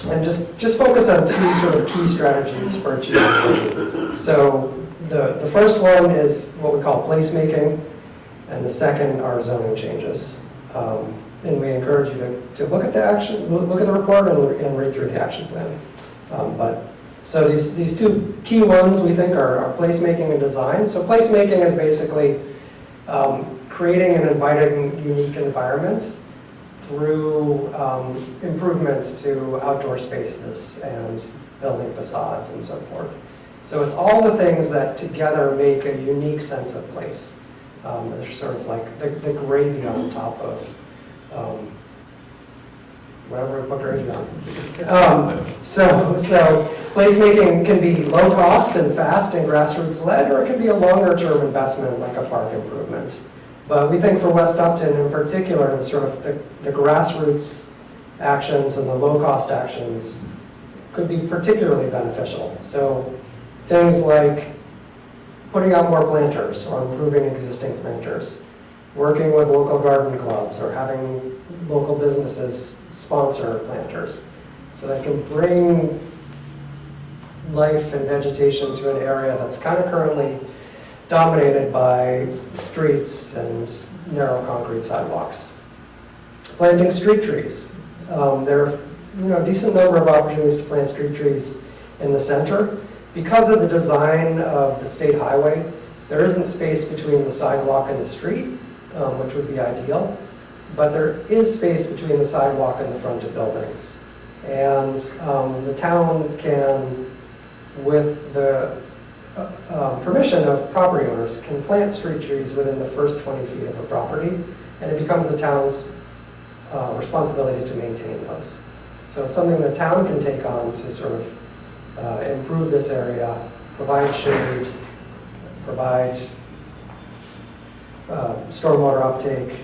and just focus on two sort of key strategies for achieving it. So the first one is what we call placemaking, and the second are zoning changes. And we encourage you to look at the action, look at the report and read through the action plan. So these two key ones we think are placemaking and design. So placemaking is basically creating an inviting, unique environment through improvements to outdoor spaces and building facades and so forth. So it's all the things that together make a unique sense of place. They're sort of like the gravy on top of whatever we put gravy on. So placemaking can be low cost and fast and grassroots led, or it can be a longer term investment like a park improvement. But we think for West Upton in particular, the sort of the grassroots actions and the low cost actions could be particularly beneficial. So things like putting out more planters or improving existing planters, working with local garden clubs or having local businesses sponsor planters. So that can bring life and vegetation to an area that's kind of currently dominated by streets and narrow concrete sidewalks. Planting street trees. There are a decent number of opportunities to plant street trees in the center. Because of the design of the state highway, there isn't space between the sidewalk and the street, which would be ideal, but there is space between the sidewalk and the front of buildings. And the town can, with the permission of property owners, can plant street trees within the first 20 feet of a property, and it becomes the town's responsibility to maintain those. So it's something the town can take on to sort of improve this area, provide shade, provide stormwater uptake,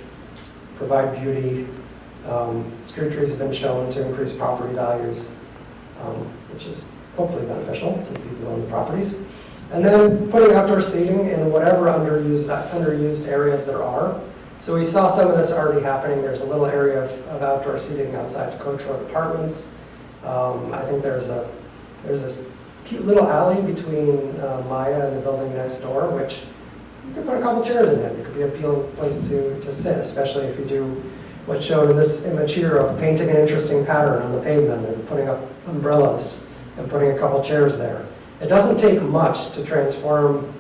provide beauty. Street trees have been shown to increase property values, which is hopefully beneficial to the people who own the properties. And then putting outdoor seating in whatever underused areas there are. So we saw some of this already happening. There's a little area of outdoor seating outside Coach Road Apartments. I think there's this cute little alley between Maya and the building next door, which you could put a couple chairs in it. It could be an appealing place to sit, especially if you do what's shown in this image here of painting an interesting pattern on the pavement and putting up umbrellas and putting a couple chairs there. It doesn't take much to transform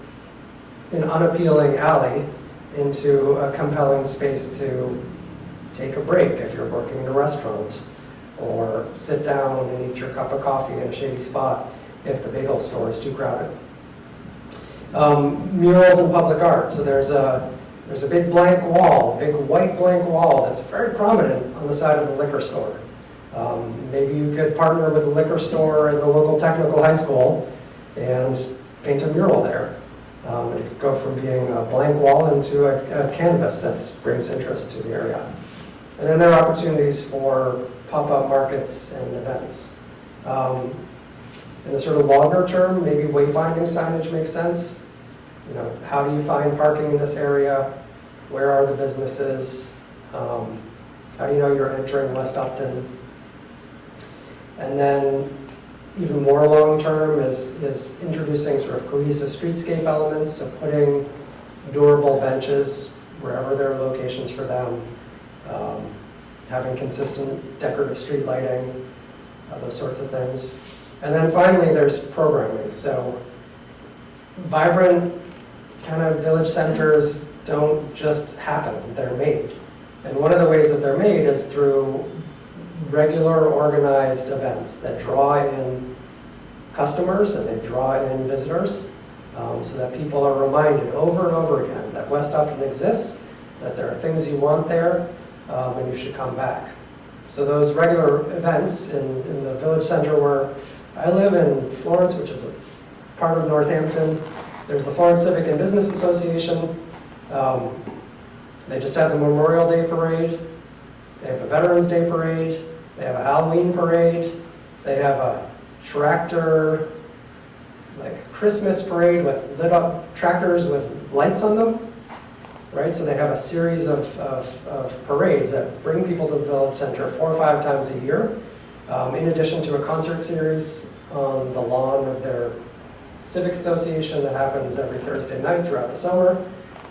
an unappealing alley into a compelling space to take a break if you're working in a restaurant, or sit down and eat your cup of coffee in a shady spot if the bagel store is too crowded. Murals and public art. So there's a big blank wall, big white blank wall that's very prominent on the side of the liquor store. Maybe you could partner with the liquor store and the local technical high school and paint a mural there. It could go from being a blank wall into a canvas that brings interest to the area. And then there are opportunities for pop-up markets and events. In the sort of longer term, maybe wayfinding signage makes sense. How do you find parking in this area? Where are the businesses? How do you know you're entering West Upton? And then even more long-term is introducing sort of cohesive streetscape elements, so putting durable benches wherever there are locations for them, having consistent decorative street lighting, those sorts of things. And then finally, there's programming. So vibrant kind of village centers don't just happen, they're made. And one of the ways that they're made is through regular organized events that draw in customers and they draw in visitors, so that people are reminded over and over again that West Upton exists, that there are things you want there, and you should come back. So those regular events in the village center where I live in Florence, which is a part of Northampton, there's the Florence Civic and Business Association. They just had the Memorial Day Parade. They have a Veterans Day Parade. They have a Halloween Parade. They have a tractor, like Christmas parade with lit up tractors with lights on them, right? So they have a series of parades that bring people to the village center 4 or 5 times a year, in addition to a concert series on the lawn of their civic association that happens every Thursday night throughout the summer.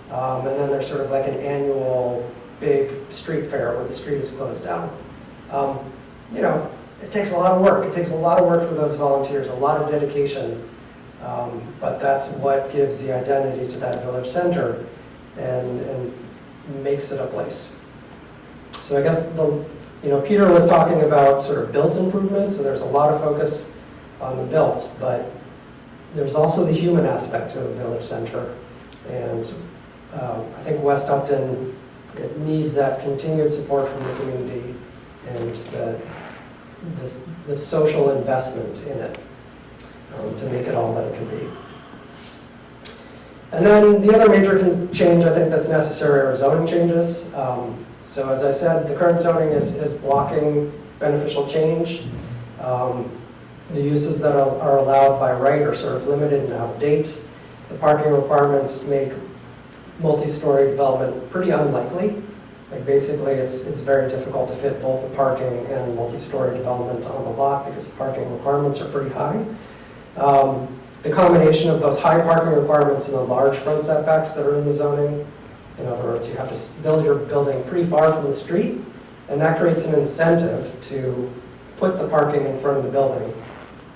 And then there's sort of like an annual big street fair where the street is closed down. You know, it takes a lot of work. It takes a lot of work for those volunteers, a lot of dedication. But that's what gives the identity to that village center and makes it a place. So I guess Peter was talking about sort of built improvements, so there's a lot of focus on the built, but there's also the human aspect to a village center. And I think West Upton, it needs that continued support from the community and the social investment in it to make it all that it can be. And then the other major change I think that's necessary are zoning changes. So as I said, the current zoning is blocking beneficial change. The uses that are allowed by right are sort of limited and out of date. The parking requirements make multi-story development pretty unlikely. Like basically it's very difficult to fit both the parking and multi-story development on the lot because the parking requirements are pretty high. The combination of those high parking requirements and the large front setbacks that are in the zoning, in other words, you have to build your building pretty far from the street, and that creates an incentive to put the parking in front of the building,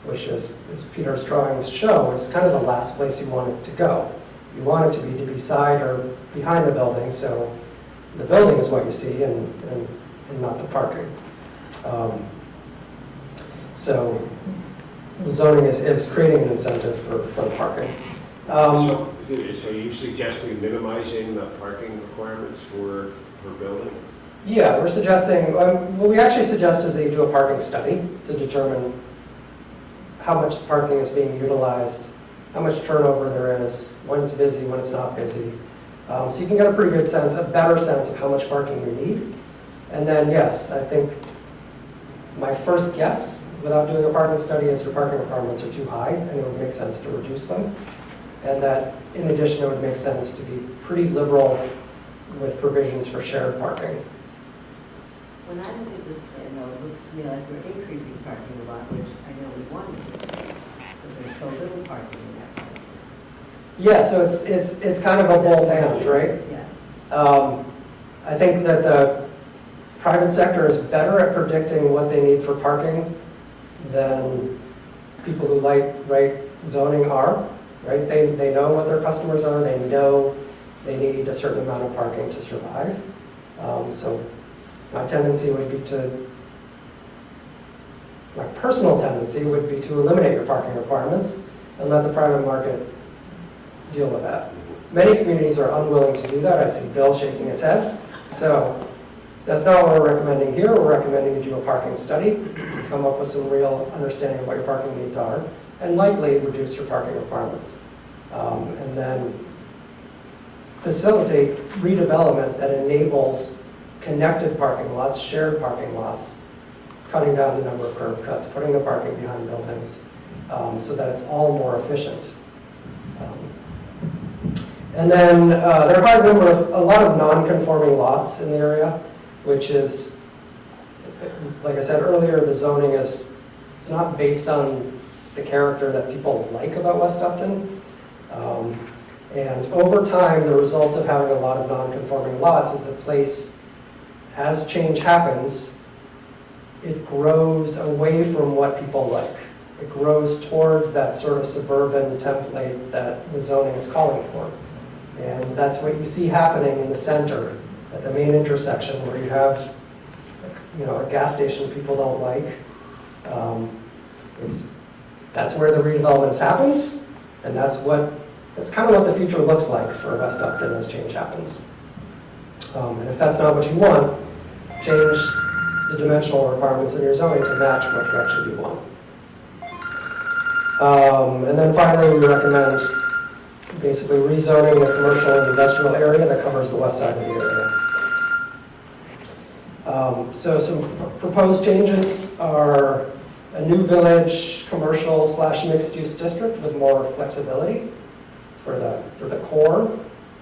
which is, as Peter's drawings show, is kind of the last place you want it to go. You want it to be beside or behind the building, so the building is what you see and not the parking. So the zoning is creating an incentive for front parking. So are you suggesting minimizing the parking requirements for building? Yeah, we're suggesting, what we actually suggest is that you do a parking study to determine how much parking is being utilized, how much turnover there is, when it's busy, when it's not busy. So you can get a pretty good sense, a better sense of how much parking you need. And then, yes, I think my first guess, without doing a parking study, is your parking requirements are too high, and it would make sense to reduce them. And that, in addition, it would make sense to be pretty liberal with provisions for shared parking. When I look at this plan, though, it looks to me like we're increasing parking a lot, which I know we want to do, because there's so little parking in that part. Yeah, so it's kind of a both and, right? Yeah. I think that the private sector is better at predicting what they need for parking than people who write zoning are, right? They know what their customers are, they know they need a certain amount of parking to survive. So my personal tendency would be to eliminate your parking requirements and let the private market deal with that. Many communities are unwilling to do that. I see Bill shaking his head. So that's not what we're recommending here. We're recommending you do a parking study, come up with some real understanding of what your parking needs are, and likely reduce your parking requirements. And then facilitate redevelopment that enables connected parking lots, shared parking lots, cutting down the number of curb cuts, putting the parking behind buildings, so that it's all more efficient. And then there are a lot of non-conforming lots in the area, which is, like I said earlier, the zoning it's not based on the character that people like about West Upton. And over time, the result of having a lot of non-conforming lots is a place, as change happens, it grows away from what people like. It grows towards that sort of suburban template that the zoning is calling for. And that's what you see happening in the center, at the main intersection, where you have a gas station people don't like. That's where the redevelopment has happened, and that's kind of what the future looks like for West Upton as change happens. And if that's not what you want, change the dimensional requirements in your zoning to match what you actually do want. And then finally, we recommend basically rezoning the commercial and industrial area that covers the west side of the area. So some proposed changes are a new village commercial / mixed-use district with more flexibility for the core,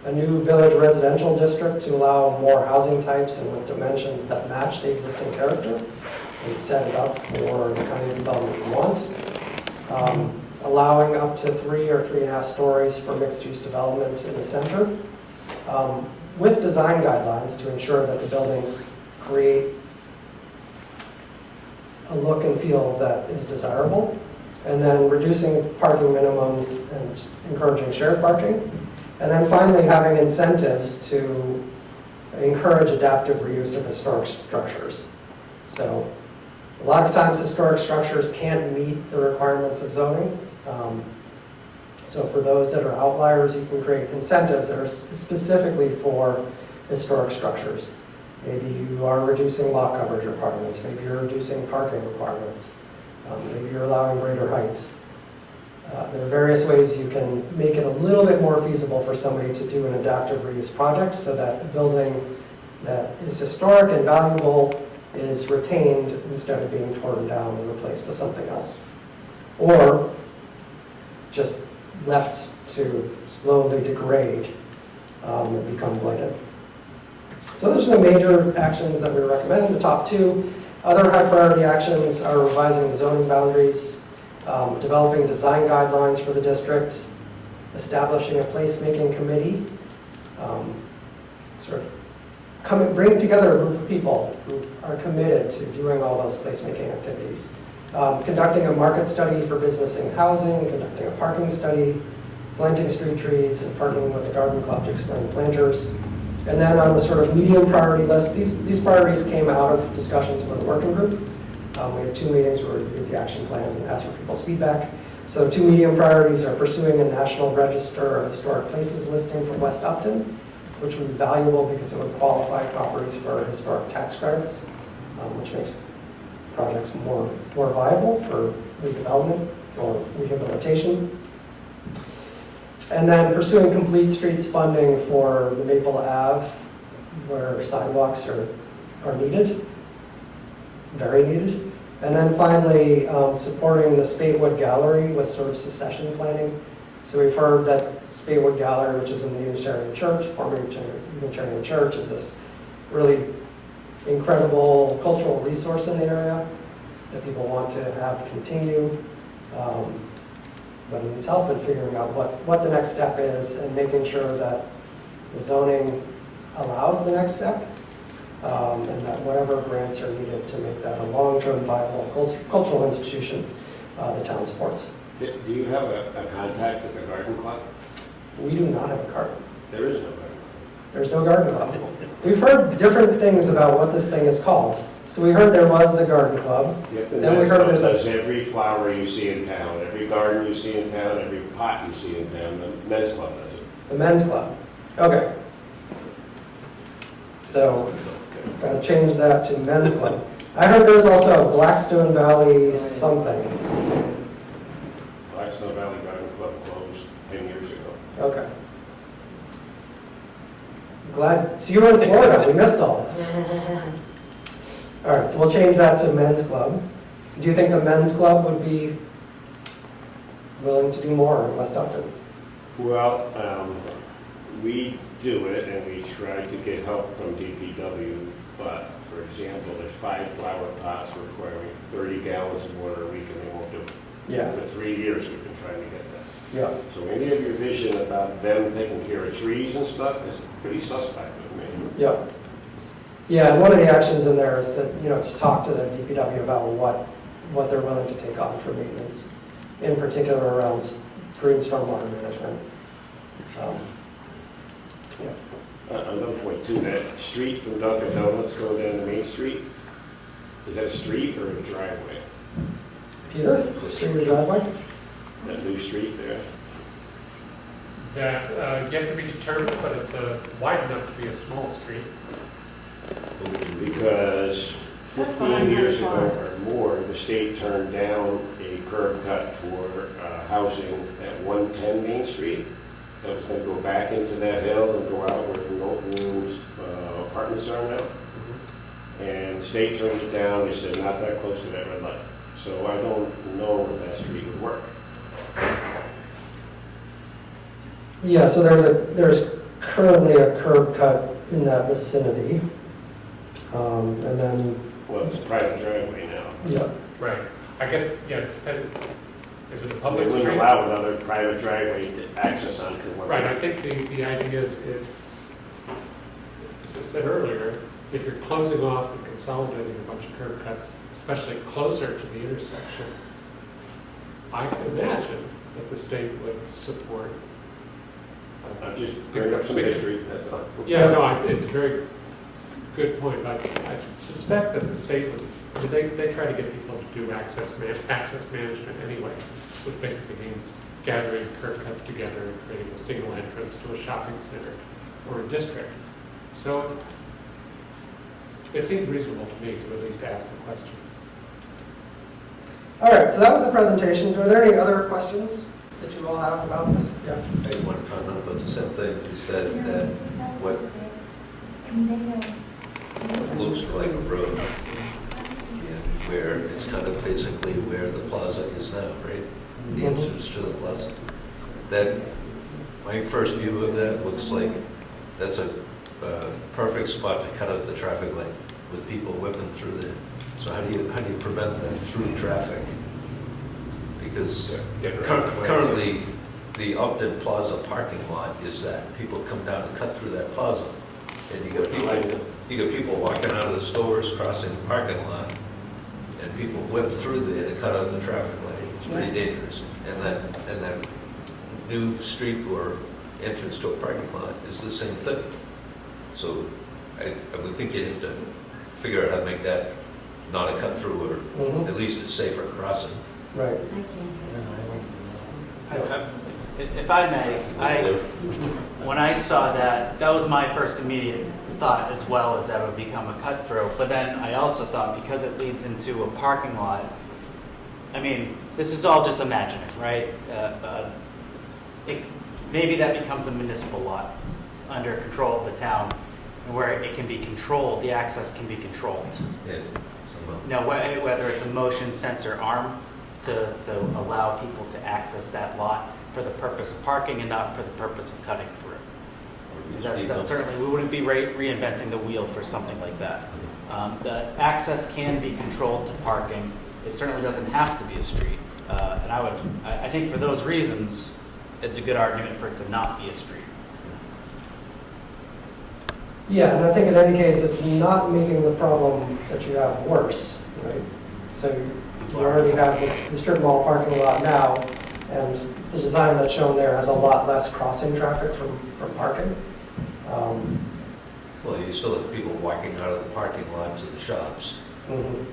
a new village residential district to allow more housing types and with dimensions that match the existing character and set it up for the kind of development we want. A allowing up to 3 or 3.5 stories for mixed-use development in the center, with design guidelines to ensure that the buildings create a look and feel that is desirable, and then reducing parking minimums and encouraging shared parking, and then finally having incentives to encourage adaptive reuse of historic structures. So a lot of times historic structures can't meet the requirements of zoning. So for those that are outliers, you can create incentives that are specifically for historic structures. Maybe you are reducing lot coverage requirements, maybe you're reducing parking requirements, maybe you're allowing greater height. There are various ways you can make it a little bit more feasible for somebody to do an adaptive reuse project so that a building that is historic and valuable is retained instead of being torn down and replaced with something else. Or just left to slowly degrade and become blighted. So those are the major actions that we recommend, the top 2. Other high priority actions are revising the zoning boundaries, developing design guidelines for the district, establishing a placemaking committee, sort of bring together a group of people who are committed to doing all those placemaking activities, conducting a market study for business and housing, conducting a parking study, planting street trees, and partnering with the garden club to explain planters. And then on the sort of medium priority list, these priorities came out of discussions with the working group. We had 2 meetings where we reviewed the action plan and asked for people's feedback. So 2 medium priorities are pursuing a National Register of Historic Places listing for West Upton, which would be valuable because it would qualify properties for historic tax credits, which makes projects more viable for redevelopment or rehabilitation. And then pursuing Complete Streets funding for the Maple Ave, where sidewalks are needed, very needed. And then finally, supporting the Spatewood Gallery with sort of succession planning. So we've heard that Spatewood Gallery, which is in the Unitarian Church, former Unitarian Church, is this really incredible cultural resource in the area that people want to have continue. But it needs help in figuring out what the next step is and making sure that the zoning allows the next step, and that whatever grants are needed to make that a long-term viable cultural institution the town supports. Do you have a contact at the garden club? We do not have a garden. There is no garden club. There's no garden club. We've heard different things about what this thing is called. So we heard there was a garden club. Yep, the Then we men's heard club there's does every flower you see in town, every garden you see in town, every pot you see in town, the men's club does it. The men's club. Okay. So, gotta change that to men's club. I heard there's also a Blackstone Valley something. Blackstone Valley Garden Club closed 10 years ago. Okay. Glad, so you were in Florida, we missed all this. All right, so we'll change that to men's club. Do you think the men's club would be willing to do more in West Upton? Well, we do it and we try to get help from DPW, but for example, there's 5 flower pots requiring 30 gallons of water a week and they won't do it. Yeah. For 3 years we've been trying to get that. Yeah. So any of your vision about them taking care of trees and stuff is pretty suspect with me. Yeah. Yeah, and one of the actions in there is to, to talk to the DPW about what they're willing to take on for maintenance, in particular around green stormwater management. Yeah. Another point too, that street from Dunkin' Donuts going down to Main Street, is that a street or a driveway? Peter, street or driveway? That new street there? That yet to be determined, but it's wide enough to be a small street. Because That's 15 behind years my ago farms. or more, the state turned down a curb cut for housing at 110 Main Street. That was going to go back into that hill and go out where the Norton's apartments are now. And the state turned it down. They said not that close to that red light. So I don't know if that street would work. Yeah, so there's currently a curb cut in that vicinity. And then, Well, it's a private driveway now. yeah, Right. I guess, yeah, Is it a They public wouldn't street? allow another private driveway to access onto one. Right, I think the idea is as I said earlier, if you're closing off and consolidating a bunch of curb cuts, especially closer to the intersection, I can imagine that the state would support. Just bring up some history, that's all. Yeah, no, it's a very good point. I suspect that the state would, I mean, they try to get people to do access management anyway, which basically means gathering curb cuts together and creating a single entrance to a shopping center or a district. So it seems reasonable to me to at least ask the question. All right, so that was the presentation. Are there any other questions that you all have about this? Yeah. I had one comment about the same thing. You said that what looks like a road and where it's kind of basically where the plaza is now, right? The entrance to the plaza. That, my first view of that looks like that's a perfect spot to cut out the traffic light with people whipping through there. So how do you prevent that through traffic? Because currently, the Upton Plaza parking lot is that. People come down and cut through that plaza. And you got people walking out of the stores, crossing the parking lot, and people whip through there to cut out the traffic light. It's pretty dangerous. And that new street or entrance to a parking lot is the same thing. So I would think you'd have to figure out how to make that not a cut through, or at least a safer crossing. Right. If I may, when I saw that, that was my first immediate thought as well, as that it would become a cut through. But then I also thought, because it leads into a parking lot, I mean, this is all just imagining, right? Maybe that becomes a municipal lot under control of the town, where it can be controlled, the access can be controlled. Yeah. Now, whether it's a motion sensor arm to allow people to access that lot for the purpose of parking and not for the purpose of cutting through. That's certainly, we wouldn't be reinventing the wheel for something like that. The access can be controlled to parking. It certainly doesn't have to be a street. And I think for those reasons, it's a good argument for it to not be a street. Yeah, and I think in any case, it's not making the problem that you have worse, right? So you already have the strip mall parking lot now, and the design that's shown there has a lot less crossing traffic from parking. Well, you still have people walking out of the parking lot to the shops, and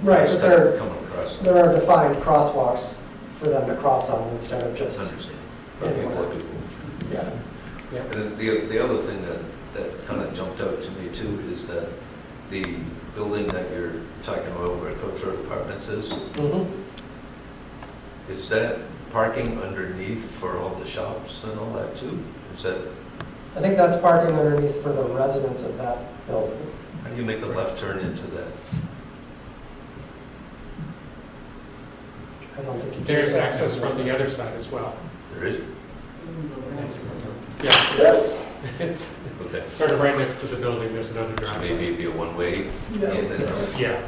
Right, but there coming across. there are defined crosswalks for them to cross on instead of just Understand. anywhere. People. Yeah. Yeah. And then the other thing that kind of jumped out to me too is that the building that you're talking about where Coach Road Apartments is that parking underneath for all the shops and all that too? Is that, I think that's parking underneath for the residents of that building. how do you make the left turn into that? I don't think you can. There's access from the other side as well. There is? Yeah, it's Okay. sort of right next to the building, there's another So driveway. maybe it'd be a one-way in and out. Yeah,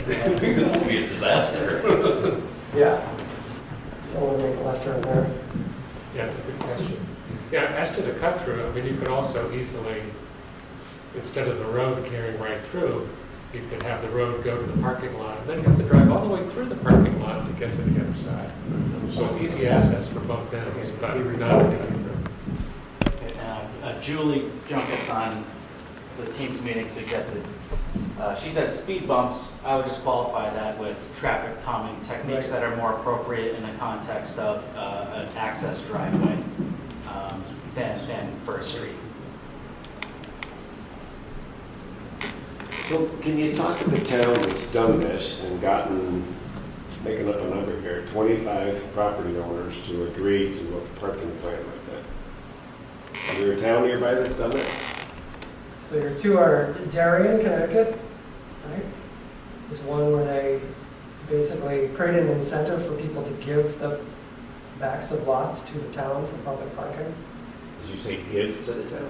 This would be a disaster. Yeah. Don't want to make a left turn there. yeah, it's a good question. Yeah, as to the cut through, I mean, you could also easily, instead of the road carrying right through, you could have the road go to the parking lot, and then you have to drive all the way through the parking lot to get to the other side. So it's easy access for both ends, but not a cut through. Okay, Julie Junkus on the Teams meeting suggested, she said speed bumps, I would just qualify that with traffic calming techniques that are more appropriate in the context of an access driveway than for a street. So can you talk to the town that's done this and gotten, making up a number here, 25 property owners to agree to a parking plan like that? Is there a town nearby that's done that? So your two are Darien, Connecticut, right? There's one where they basically created an incentive for people to give the backs of lots to the town for public parking. Did you say give to the town?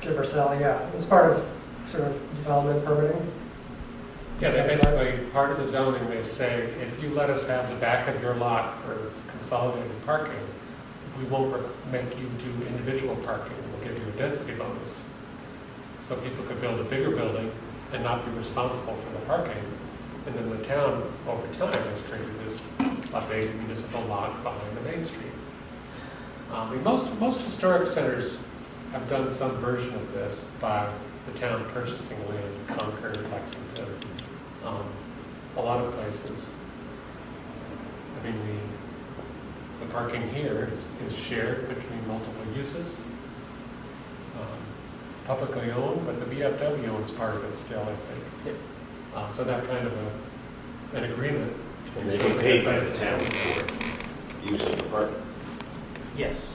Give or sell, yeah. It's part of sort of development permitting. Yeah, they incentivize? basically, part of the zoning, they say, if you let us have the back of your lot for consolidated parking, we won't make you do individual parking, we'll give you a density bonus. So people could build a bigger building and not be responsible for the parking. And then the town, over time, is treated as a big municipal lot behind the main street. Most historic centers have done some version of this by the town purchasing land, Concord, Lexington. A lot of places, I mean, the parking here is shared between multiple uses. Publicly owned, but the VFW owns part of it still, I think. So that kind of an agreement. And they get paid by the town for use of the park. Yes.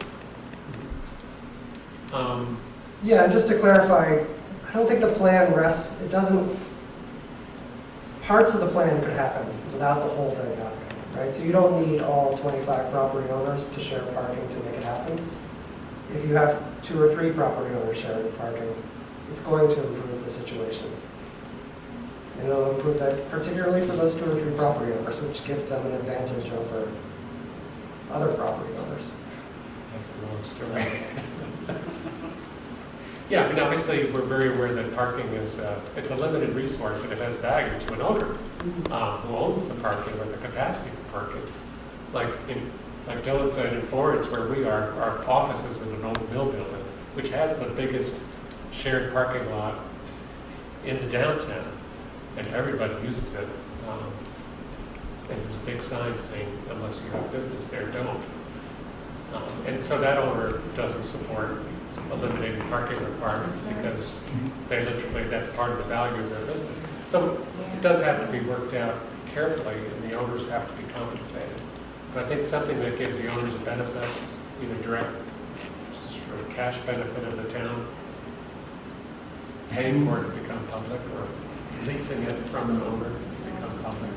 Yeah, and just to clarify, I don't think the plan rests, it doesn't, parts of the plan could happen without the whole thing happening, right? So you don't need all 25 property owners to share parking to make it happen. If you have 2 or 3 property owners sharing parking, it's going to improve the situation. And it'll improve that particularly for those 2 or 3 property owners, which gives them an advantage over other property owners. That's a long story. Yeah, I mean, obviously, we're very aware that parking is, it's a limited resource and it has value to an owner who owns the parking or the capacity for parking. Like Dylan said, in Florence, where we are, our office is in an old mill building, which has the biggest shared parking lot in the downtown, and everybody uses it. And there's a big sign saying, unless you have business there, don't. And so that owner doesn't support eliminating parking requirements because they literally, that's part of the value of their business. So it does have to be worked out carefully, and the owners have to be compensated. But I think something that gives the owners a benefit, either direct, just sort of cash benefit of the town, paying for it to become public, or leasing it from an owner to become public,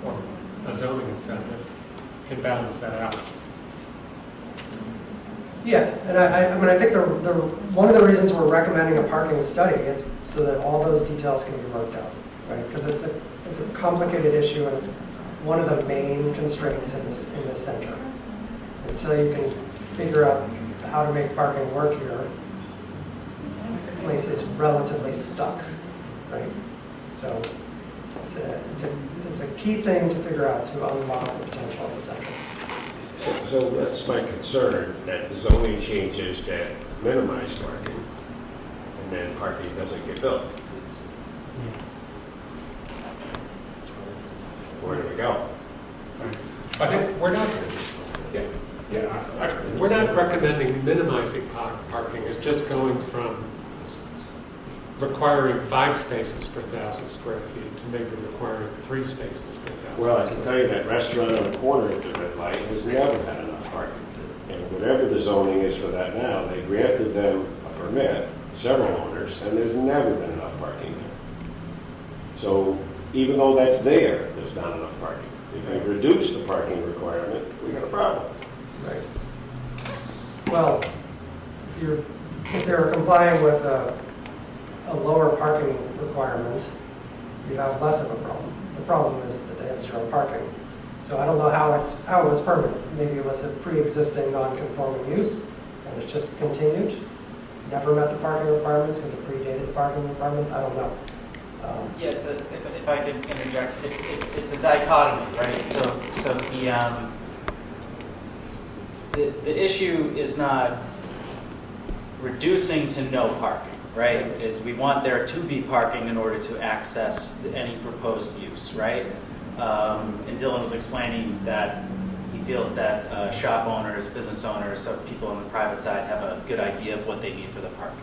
or a zoning incentive, can balance that out. Yeah, and I mean, I think one of the reasons we're recommending a parking study is so that all those details can be worked out, right? Because it's a complicated issue, and it's one of the main constraints in this center. Until you can figure out how to make parking work here, the place is relatively stuck, right? So it's a key thing to figure out to unlock the potential of the center. So that's my concern, that the zoning changes that minimize parking, and then parking doesn't get built. Where do we go? I think we're not, we're not recommending minimizing parking. It's just going from requiring 5 spaces per 1,000 square feet to maybe requiring 3 spaces per 1,000. Well, I can tell you that restaurant on the corner at the red light has never had enough parking. And whatever the zoning is for that now, they granted them a permit, several owners, and there's never been enough parking there. So even though that's there, there's not enough parking. If we reduce the parking requirement, we got a problem. Right. Well, if they're complying with a lower parking requirement, you have less of a problem. The problem is that they have 0 parking. So I don't know how it was permanent. Maybe it was a pre-existing non-conforming use, and it's just continued. Never met the parking requirements because it predated the parking requirements. I don't know. Yeah, if I could interject, it's a dichotomy, right? So the issue is not reducing to no parking, right? Is we want there to be parking in order to access any proposed use, right? And Dylan was explaining that he feels that shop owners, business owners, so people on the private side have a good idea of what they need for the parking.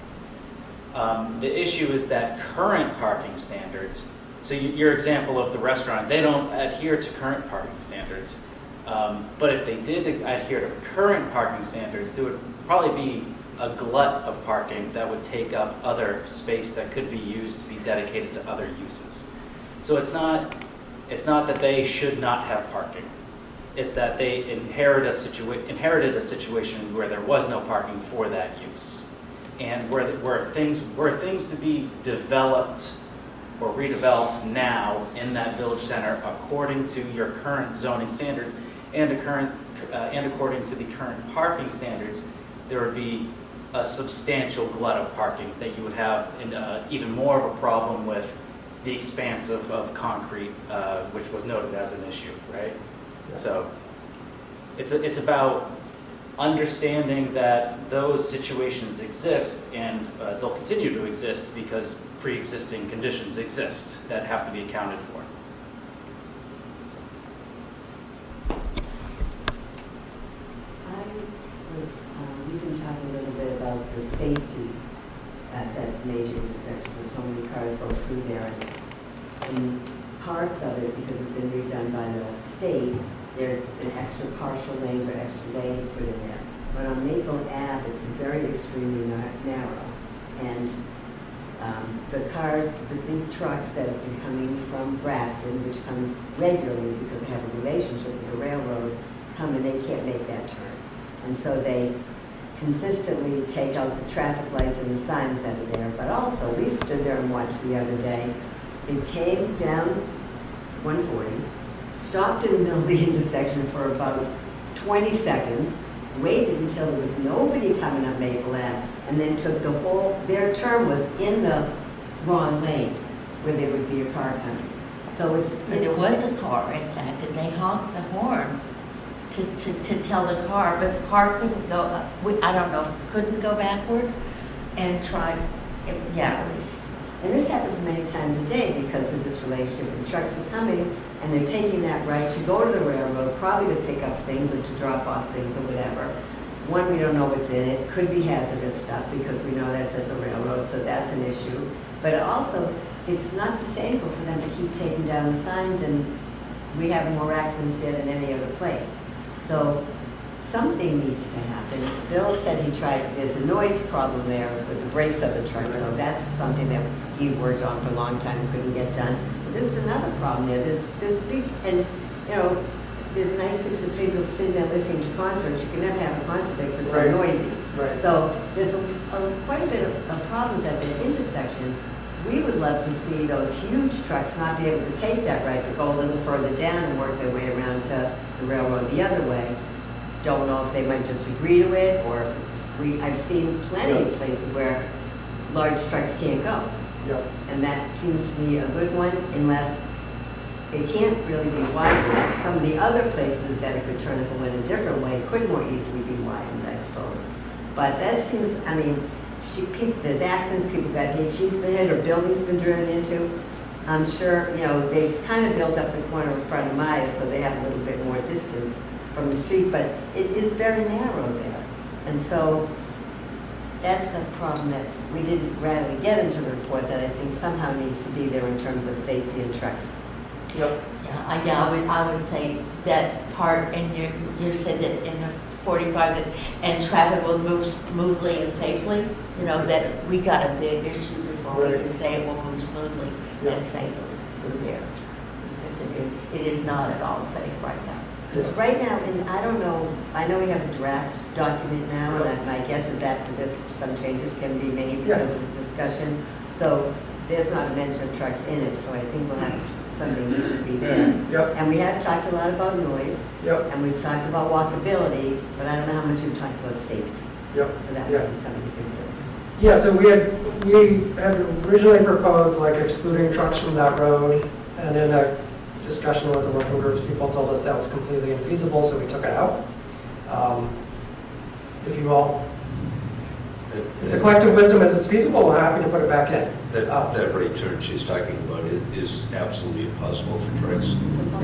The issue is that current parking standards, so your example of the restaurant, they don't adhere to current parking standards. But if they did adhere to current parking standards, there would probably be a glut of parking that would take up other space that could be used to be dedicated to other uses. So it's not that they should not have parking. It's that they inherited a situation where there was no parking for that use. And where things to be developed or redeveloped now in that village center according to your current zoning standards and according to the current parking standards, there would be a substantial glut of parking that you would have even more of a problem with the expanse of concrete, which was noted as an issue, right? Yeah. So it's about understanding that those situations exist, and they'll continue to exist because pre-existing conditions exist that have to be accounted for. We've been talking a little bit about the safety at that major intersection, with so many cars go through there. And parts of it, because it's been redone by the state, there's an extra partial lanes or extra lanes put in there. But on Maple Ave, it's very extremely narrow. And the cars, the big trucks that have been coming from Grafton, which come regularly because they have a relationship with the railroad, come and they can't make that turn. And so they consistently take out the traffic lights and the signs that are there. But also, we stood there and watched the other day. It came down 140, stopped in the middle of the intersection for about 20 seconds, waited until there was nobody coming up Maple Ave, and then took the whole, their turn was in the wrong lane where there would be a car coming. So But there was a car, in fact, and they honked the horn to tell the car, but the car couldn't go up. I don't know, couldn't go backward and tried, yeah, it was. And this happens many times a day because of this relationship. And trucks are coming and they're taking that right to go to the railroad, probably to pick up things or to drop off things or whatever. One, we don't know what's in it. Could be hazardous stuff because we know that's at the railroad, so that's an issue. But also, it's not sustainable for them to keep taking down the signs, and we have more accidents there than any other place. So something needs to happen. Bill said he tried, there's a noise problem there with the brakes of the truck, so that's something that he worked on for a long time and couldn't get done. But there's another problem there. There's big, and you know, there's nice pictures of people sitting there listening to concerts. You can never have a concert because it's so noisy. Right. So there's quite a bit of problems at the intersection. We would love to see those huge trucks not be able to take that right, but go a little further down and work their way around to the railroad the other way. Don't know if they might just agree to it, or if I've seen plenty of places where large trucks can't go. Yep. And that seems to me a good one, unless it can't really be widened. Some of the other places that it could turn if it went a different way could more easily be widened, I suppose. But that seems, I mean, there's accidents, people got hit, she's been hit, or buildings been driven into. I'm sure, you know, they've kind of built up the corner in front of Myers, so they have a little bit more distance from the street, but it is very narrow there. And so that's a problem that we didn't readily get into the report that I think somehow needs to be there in terms of safety in trucks. Yep. Yeah, I would say that part, and you said that in the 45, that, and traffic will move smoothly and safely, you know, that we got a big issue before we can say it will move smoothly and safely through there. Because it is not at all safe right now. Because right now, and I don't know, I know we have a draft document now, and my guess is after this, some changes can be made because of the discussion. So there's not a mention of trucks in it, so I think we'll have, something needs to be there. Yep. And we have talked a lot about noise, Yep. and we've talked about walkability, but I don't know how much we've talked about safety. Yep. So that Yeah. would be something to consider. Yeah, so we had originally proposed like excluding trucks from that road, and in a discussion with the working groups, people told us that was completely infeasible, so we took it out. If you all, if the collective wisdom is it's feasible, we're happy to put it back in. That right turn she's talking about is absolutely impossible for trucks.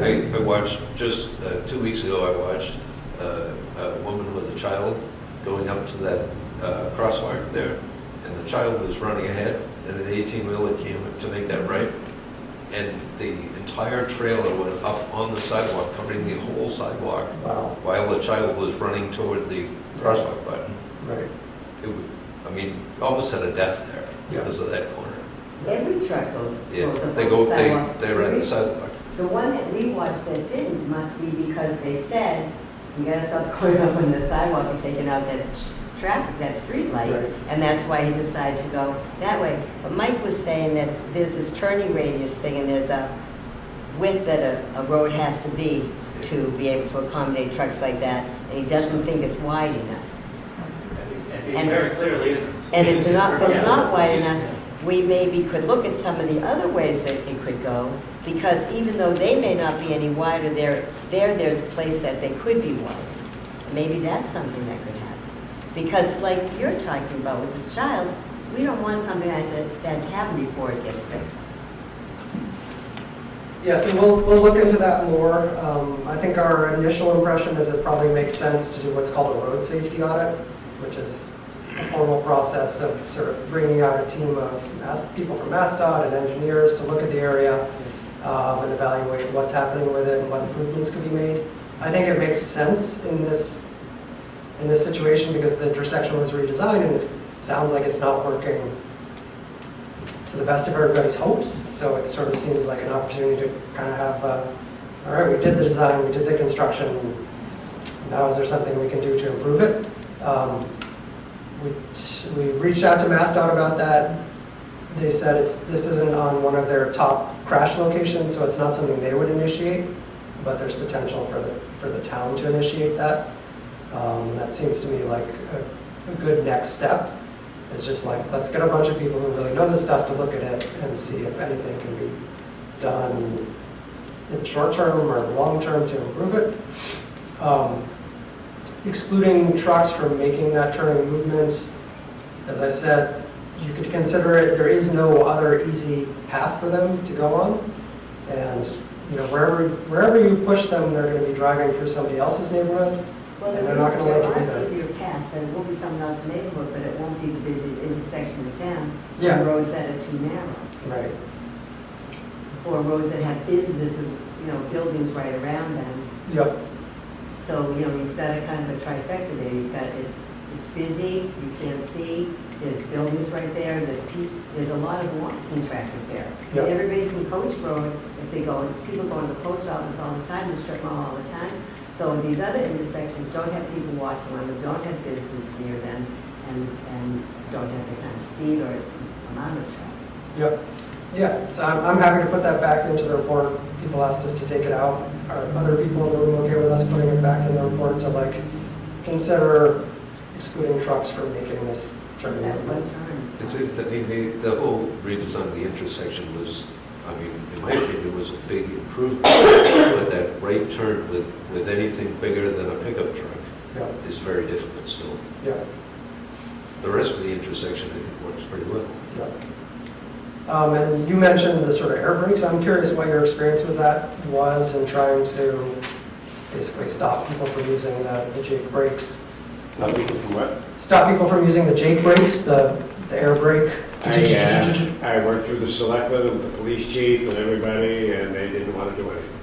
I watched, just 2 weeks ago, I watched a woman with a child going up to that crosswalk there, and the child was running ahead, and an 18-wheeler came to make that right, and the entire trailer went up on the sidewalk, covering the whole sidewalk, Wow. while the child was running toward the crosswalk button. Right. It would, I mean, almost had a death there because of that corner. Every truck goes Yeah, up they on go, the sidewalk. they ran the sidewalk. The one that we watched that didn't must be because they said, you gotta stop going up on the sidewalk and taking out that traffic, that street light, Right. and that's why he decided to go that way. But Mike was saying that there's this turning radius thing, and there's a width that a road has to be able to accommodate trucks like that, and he doesn't think it's wide enough. And it very clearly isn't. And if it's not wide enough, we maybe could look at some of the other ways that it could go, because even though they may not be any wider, there's a place that they could be wider. Maybe that's something that could happen. Because like you're talking about with this child, we don't want something like that to happen before it gets fixed. Yeah, so we'll look into that more. I think our initial impression is it probably makes sense to do what's called a road safety audit, which is a formal process of sort of bringing out a team of people from MassDOT and engineers to look at the area and evaluate what's happening with it and what improvements could be made. I think it makes sense in this situation because the intersection was redesigned and it sounds like it's not working to the best of everybody's hopes. So it sort of seems like an opportunity to kind of have, all right, we did the design, we did the construction, now is there something we can do to improve it? We reached out to MassDOT about that. They said this isn't on one of their top crash locations, so it's not something they would initiate, but there's potential for the town to initiate that. That seems to me like a good next step. It's just like, let's get a bunch of people who really know this stuff to look at it and see if anything can be done in the short term or long term to improve it. Excluding trucks from making that turning movement, as I said, you could consider it, there is no other easy path for them to go on. And you know, wherever you push them, they're going to be driving through somebody else's neighborhood. Well, And they're not gonna like it there are either. easier paths, and it will be someone else's neighborhood, but it won't be the busy intersection of town. Yeah. Or roads that are too narrow, Right. or roads that have businesses, buildings right around them. Yep. So, you've got a kind of a trifecta there. You've got, it's busy, you can't see, there's buildings right there, there's a lot of walking traffic there. Yep. Everybody from Coach Road, people go to the post office all the time, the strip mall all the time. So these other intersections don't have people walking on them, don't have business near them, and don't have the kind of speed or amount of traffic. Yep. Yeah, so I'm happy to put that back into the report. People asked us to take it out. Are other people in the room okay with us putting it back in the report to consider excluding trucks from making this turn? Is that one turn? The whole redesign of the intersection was, in my opinion, was a big improvement. But that right turn with anything bigger than a pickup truck Yeah. is very difficult still. Yeah. The rest of the intersection, I think, works pretty well. Yeah. And you mentioned the sort of air brakes. I'm curious what your experience with that was in trying to basically stop people from using the Jake brakes. Some people from what? Stop people from using the Jake brakes, the air brake. I worked through the selectmen and the police chief and everybody, and they didn't want to do anything.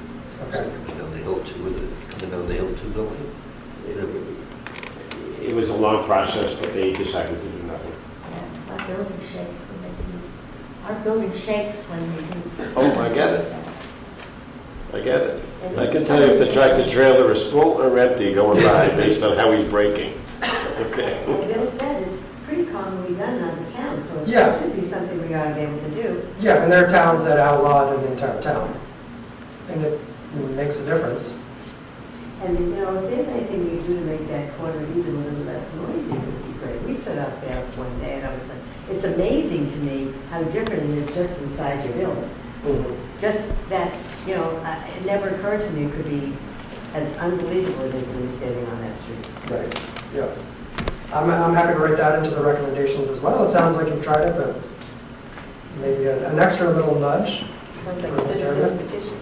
Okay. Coming down the hill too, with it, coming down the hill too, though. It was a long process, but they decided to do nothing. Yeah, our building shakes when they do. Our building shakes when they do. Oh, I get it. I get it. I can tell you if the tractor trailer is full or empty going by based on how he's braking. Okay. Well, Bill said it's pretty commonly done in other towns, so Yeah. it should be something we ought to be able to do. Yeah, and there are towns that outlaw it in the entire town. And it makes a difference. And, if there's anything we do to make that corner even a little less noisy, it would be great. We stood out there one day and I was like, it's amazing to me how different it is just inside your building. Just that, it never occurred to me it could be as unbelievable as it is when you're standing on that street. Right, yes. I'm happy to write that into the recommendations as well. It sounds like you've tried it, but maybe an extra little nudge. Sounds like For a this citizen's area? petition.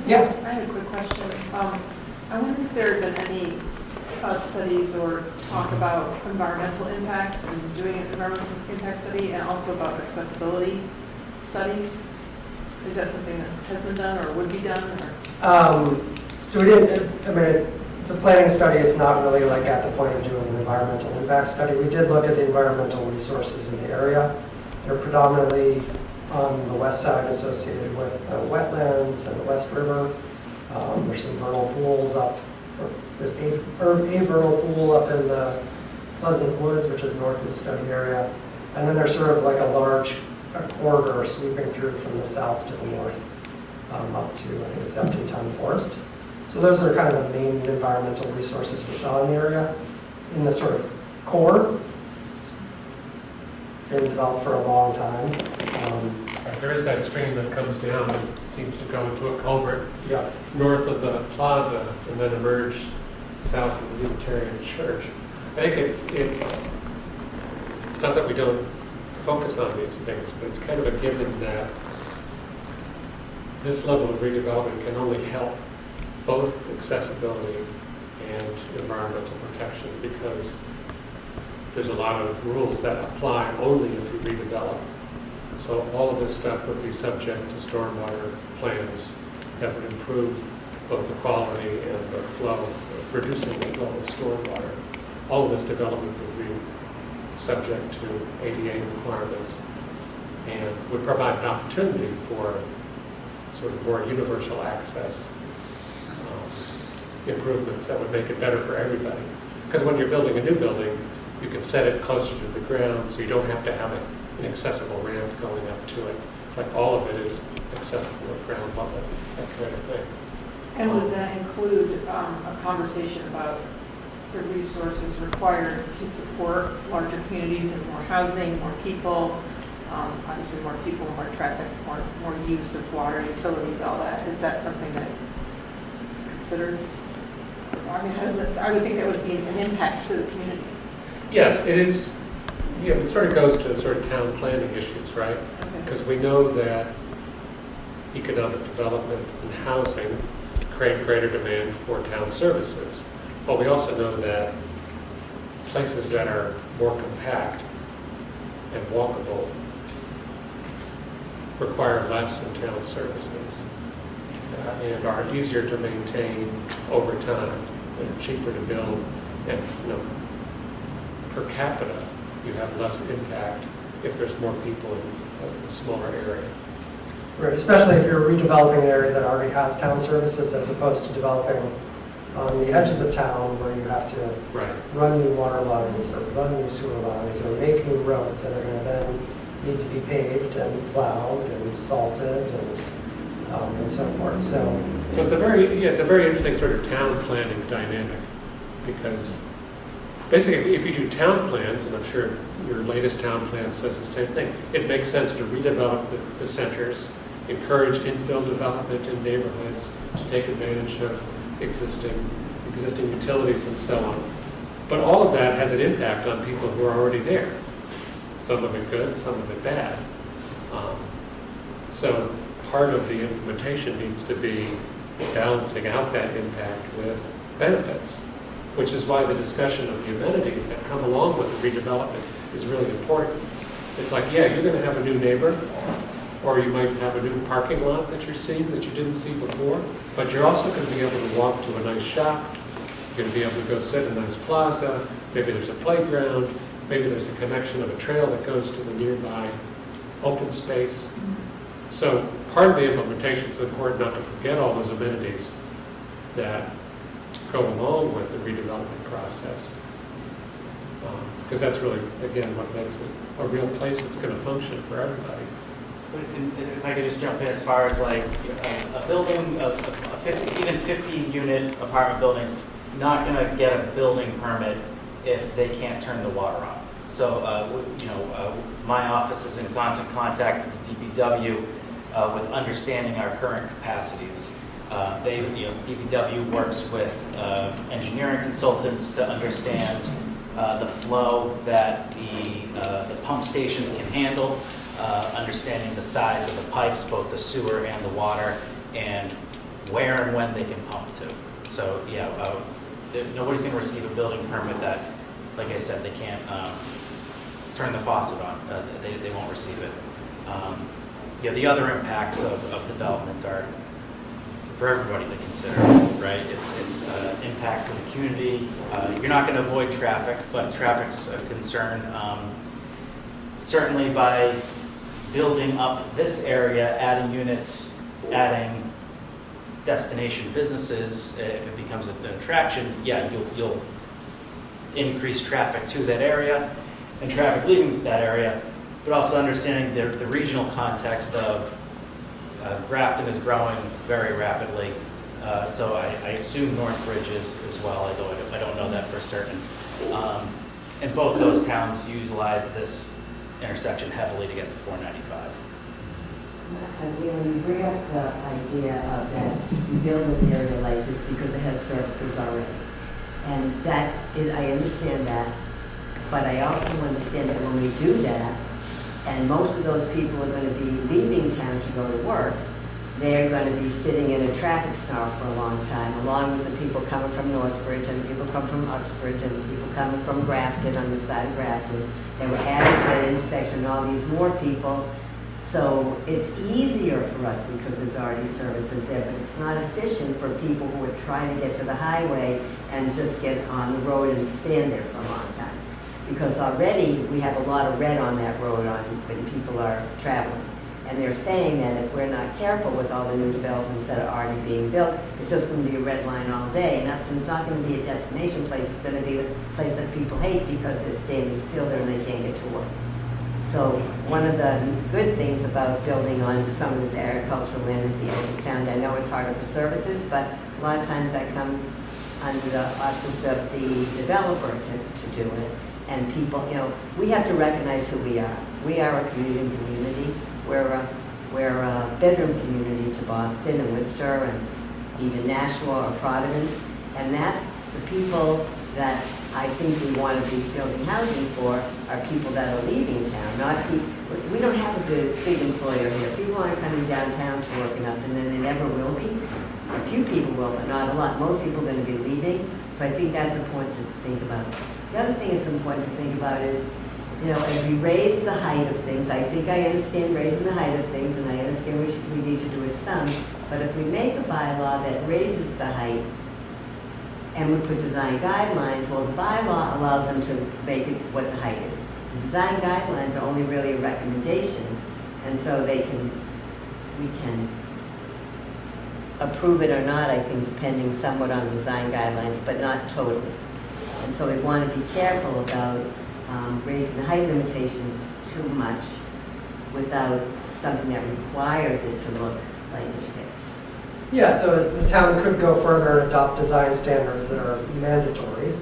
Yeah. I have a quick question. I wonder if there have been any studies or talk about environmental impacts and doing an environmental impact study, and also about accessibility studies. Is that something that has been done or would be done? Or? So we didn't, it's a planning study. It's not really like at the point of doing an environmental impact study. We did look at the environmental resources in the area. They're predominantly on the west side associated with wetlands and the West River. There's some vernal pools up, or there's a vernal pool up in the Pleasant Woods, which is north of the study area. And then there's sort of like a large corridor sweeping through from the south to the north, up to, I think it's Upton Town Forest. So those are kind of the main environmental resources we saw in the area. In the sort of core, it's been developed for a long time. Right, there is that stream that comes down and seems to go into a culvert Yeah, north of the plaza and then emerge south of the Unitarian Church. I think it's not that we don't focus on these things, but it's kind of a given that this level of redevelopment can only help both accessibility and environmental protection, because there's a lot of rules that apply only if you redevelop. So all of this stuff would be subject to stormwater plans that would improve both the quality and the flow, reducing the flow of stormwater. All of this development would be subject to ADA requirements and would provide an opportunity for sort of more universal access improvements that would make it better for everybody. Because when you're building a new building, you can set it closer to the ground, so you don't have to have an accessible ramp going up to it. It's like all of it is accessible at ground level, that kind of thing. And would that include a conversation about the resources required to support larger communities and more housing, more people, obviously more people, more traffic, more use of water, utilities, all that? Is that something that is considered? I mean, how does it, I would think that would be an impact to the community. Yes, it is. Yeah, it sort of goes to sort of town planning issues, right? Okay. Because we know that economic development and housing create greater demand for town services. But we also know that places that are more compact and walkable require less in town services and are easier to maintain over time and cheaper to build. And per capita, you have less impact if there's more people in a smaller area. right, especially if you're redeveloping an area that already has town services as opposed to developing on the edges of town where you have to Right. run new water lines or run new sewer lines or make new roads that are going to then need to be paved and plowed and salted and so forth. So So it's a very interesting sort of town planning dynamic, because basically if you do town plans, and I'm sure your latest town plan says the same thing, it makes sense to redevelop the centers, encourage infill development in neighborhoods to take advantage of existing utilities and so on. But all of that has an impact on people who are already there. Some of it good, some of it bad. So part of the implementation needs to be balancing out that impact with benefits, which is why the discussion of the amenities that come along with the redevelopment is really important. It's like, yeah, you're going to have a new neighbor, or you might have a new parking lot that you're seeing that you didn't see before, but you're also going to be able to walk to a nice shop. You're going to be able to go sit in a nice plaza. Maybe there's a playground. Maybe there's a connection of a trail that goes to the nearby open space. So part of the implementation is important not to forget all those amenities that go along with the redevelopment process. Because that's really, again, what makes it a real place that's going to function for everybody. If I could just jump in, as far as like a building, even 50-unit apartment buildings, not going to get a building permit if they can't turn the water on. So, my office is in constant contact with the DPW with understanding our current capacities. DPW works with engineering consultants to understand the flow that the pump stations can handle, understanding the size of the pipes, both the sewer and the water, and where and when they can pump to. So, nobody's going to receive a building permit that, like I said, they can't turn the faucet on. They won't receive it. The other impacts of development are for everybody to consider, right? It's impact to the community. You're not going to avoid traffic, but traffic's a concern. Certainly by building up this area, adding units, adding destination businesses, if it becomes an attraction, you'll increase traffic to that area and traffic leaving that area, but also understanding the regional context of Grafton is growing very rapidly. So I assume Northbridge is as well, although I don't know that for certain. And both those towns utilize this intersection heavily to get to 495. You bring up the idea of that you build an area like this because it has services already. And that is, I understand that, but I also understand that when we do that, and most of those people are going to be leaving town to go to work, they're going to be sitting in a traffic snarl for a long time, along with the people coming from Northbridge, and people come from Uxbridge, and people coming from Grafton, on the side of Grafton. They were added to that intersection, all these more people. So it's easier for us because there's already services there, but it's not efficient for people who are trying to get to the highway and just get on the road and stand there for a long time. Because already we have a lot of red on that road when people are traveling. And they're saying that if we're not careful with all the new developments that are already being built, it's just going to be a red line all day. And Upton's not going to be a destination place. It's going to be the place that people hate because they're standing still there and they can't get to work. So one of the good things about building on some of this agricultural land at the edge of town, I know it's harder for services, but a lot of times that comes under the auspice of the developer to do it. And people, we have to recognize who we are. We are a community. We're a bedroom community to Boston and Worcester and even Nashua or Providence. And that's the people that I think we want to be building housing for are people that are leaving town, not people. We don't have a big employer here. People aren't coming downtown to work in Upton, and they never will be. A few people will, but not a lot. Most people are going to be leaving. So I think that's important to think about. The other thing that's important to think about is, as we raise the height of things, I think I understand raising the height of things, and I understand we need to do it some, but if we make a bylaw that raises the height, and we put design guidelines, well, the bylaw allows them to make it what the height is. The design guidelines are only really a recommendation, and so we can approve it or not, I think, depending somewhat on design guidelines, but not totally. And so we want to be careful about raising the height limitations too much without something that requires it to look like it fits. Yeah, so the town could go further and adopt design standards that are mandatory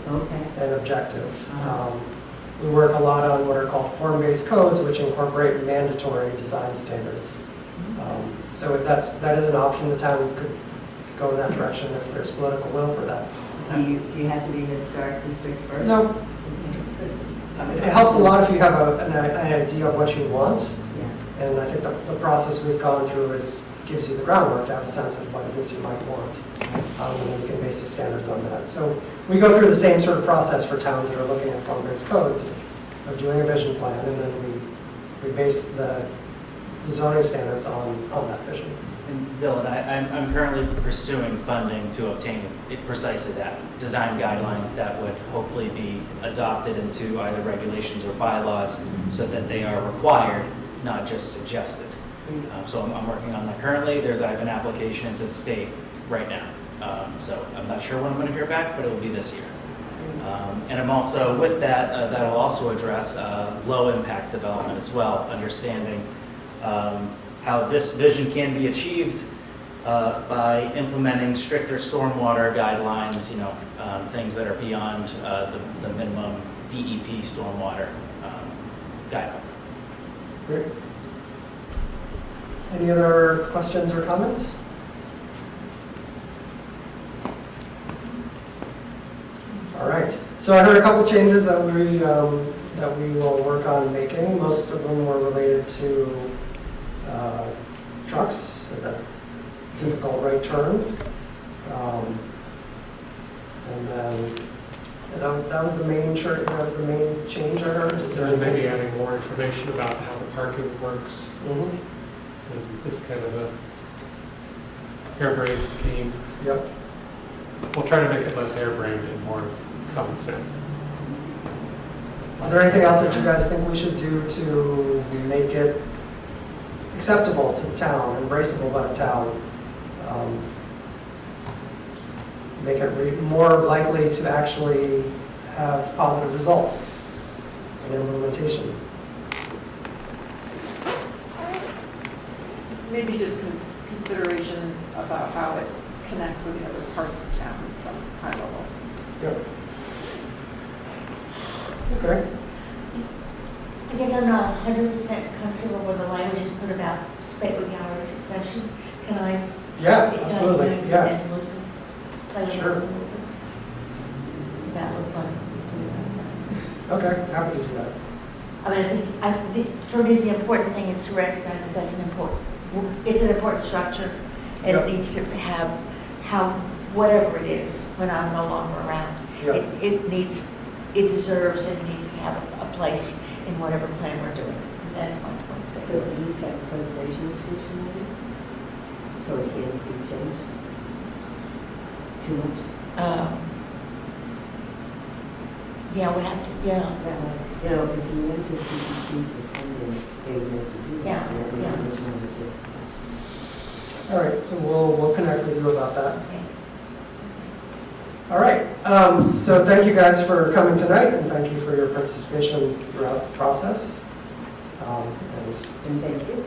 and objective. We work a lot on what are called form-based codes, which incorporate mandatory design standards. So that is an option. The town could go in that direction if there's political will for that. Do you have to be in a historic district first? No. It helps a lot if you have an idea of what you want. Yeah. And I think the process we've gone through gives you the groundwork to have a sense of what it is you might want. And then you can base the standards on that. So we go through the same sort of process for towns that are looking at form-based codes of doing a vision plan, and then we base the zoning standards on that vision. And Dylan, I'm currently pursuing funding to obtain precisely that, design guidelines that would hopefully be adopted into either regulations or bylaws so that they are required, not just suggested. So I'm working on that currently. I have an application into the state right now. So I'm not sure when I'm going to hear back, but it will be this year. And I'm also, with that, that'll also address low impact development as well, understanding how this vision can be achieved by implementing stricter stormwater guidelines, things that are beyond the minimum DEP stormwater guideline. Great. Any other questions or comments? All right. So I heard a couple changes that we will work on making. Most of them were related to trucks at that difficult right turn. And then that was the main change I heard. Is there And maybe anything? adding more information about how the parking works, Mhm. and this kind of a harebrained scheme. Yep. We'll try to make it less harebrained and more common sense. Is there anything else that you guys think we should do to make it acceptable to the town, embraceable by the town? Make it more likely to actually have positive results in implementation. Maybe just consideration about how it connects with the other parts of town at some high level. Yep. Okay. I guess I'm not 100% comfortable with the language you put about stately hours succession. Can I? Yeah, can I- absolutely, can I- yeah. and look- play with it a Sure. little bit? That looks like. Okay, happy to do that. I mean, I think, for me, the important thing is to recognize that that's an important structure, and Yep. it needs to have how, whatever it is, when I'm no longer around. Yeah. It deserves and needs to have a place in whatever plan we're doing. That's my point. Does it need to have preservation restriction on it? So it can't be changed? Too much? Yeah, we have to, yeah. You know, if you went to CPC for funding, they would have to do that. Yeah, And yeah. there's no way to- All right, so we'll connect with you about that. Okay. All right, so thank you guys for coming tonight, and thank you for your participation throughout the process. And And thank you.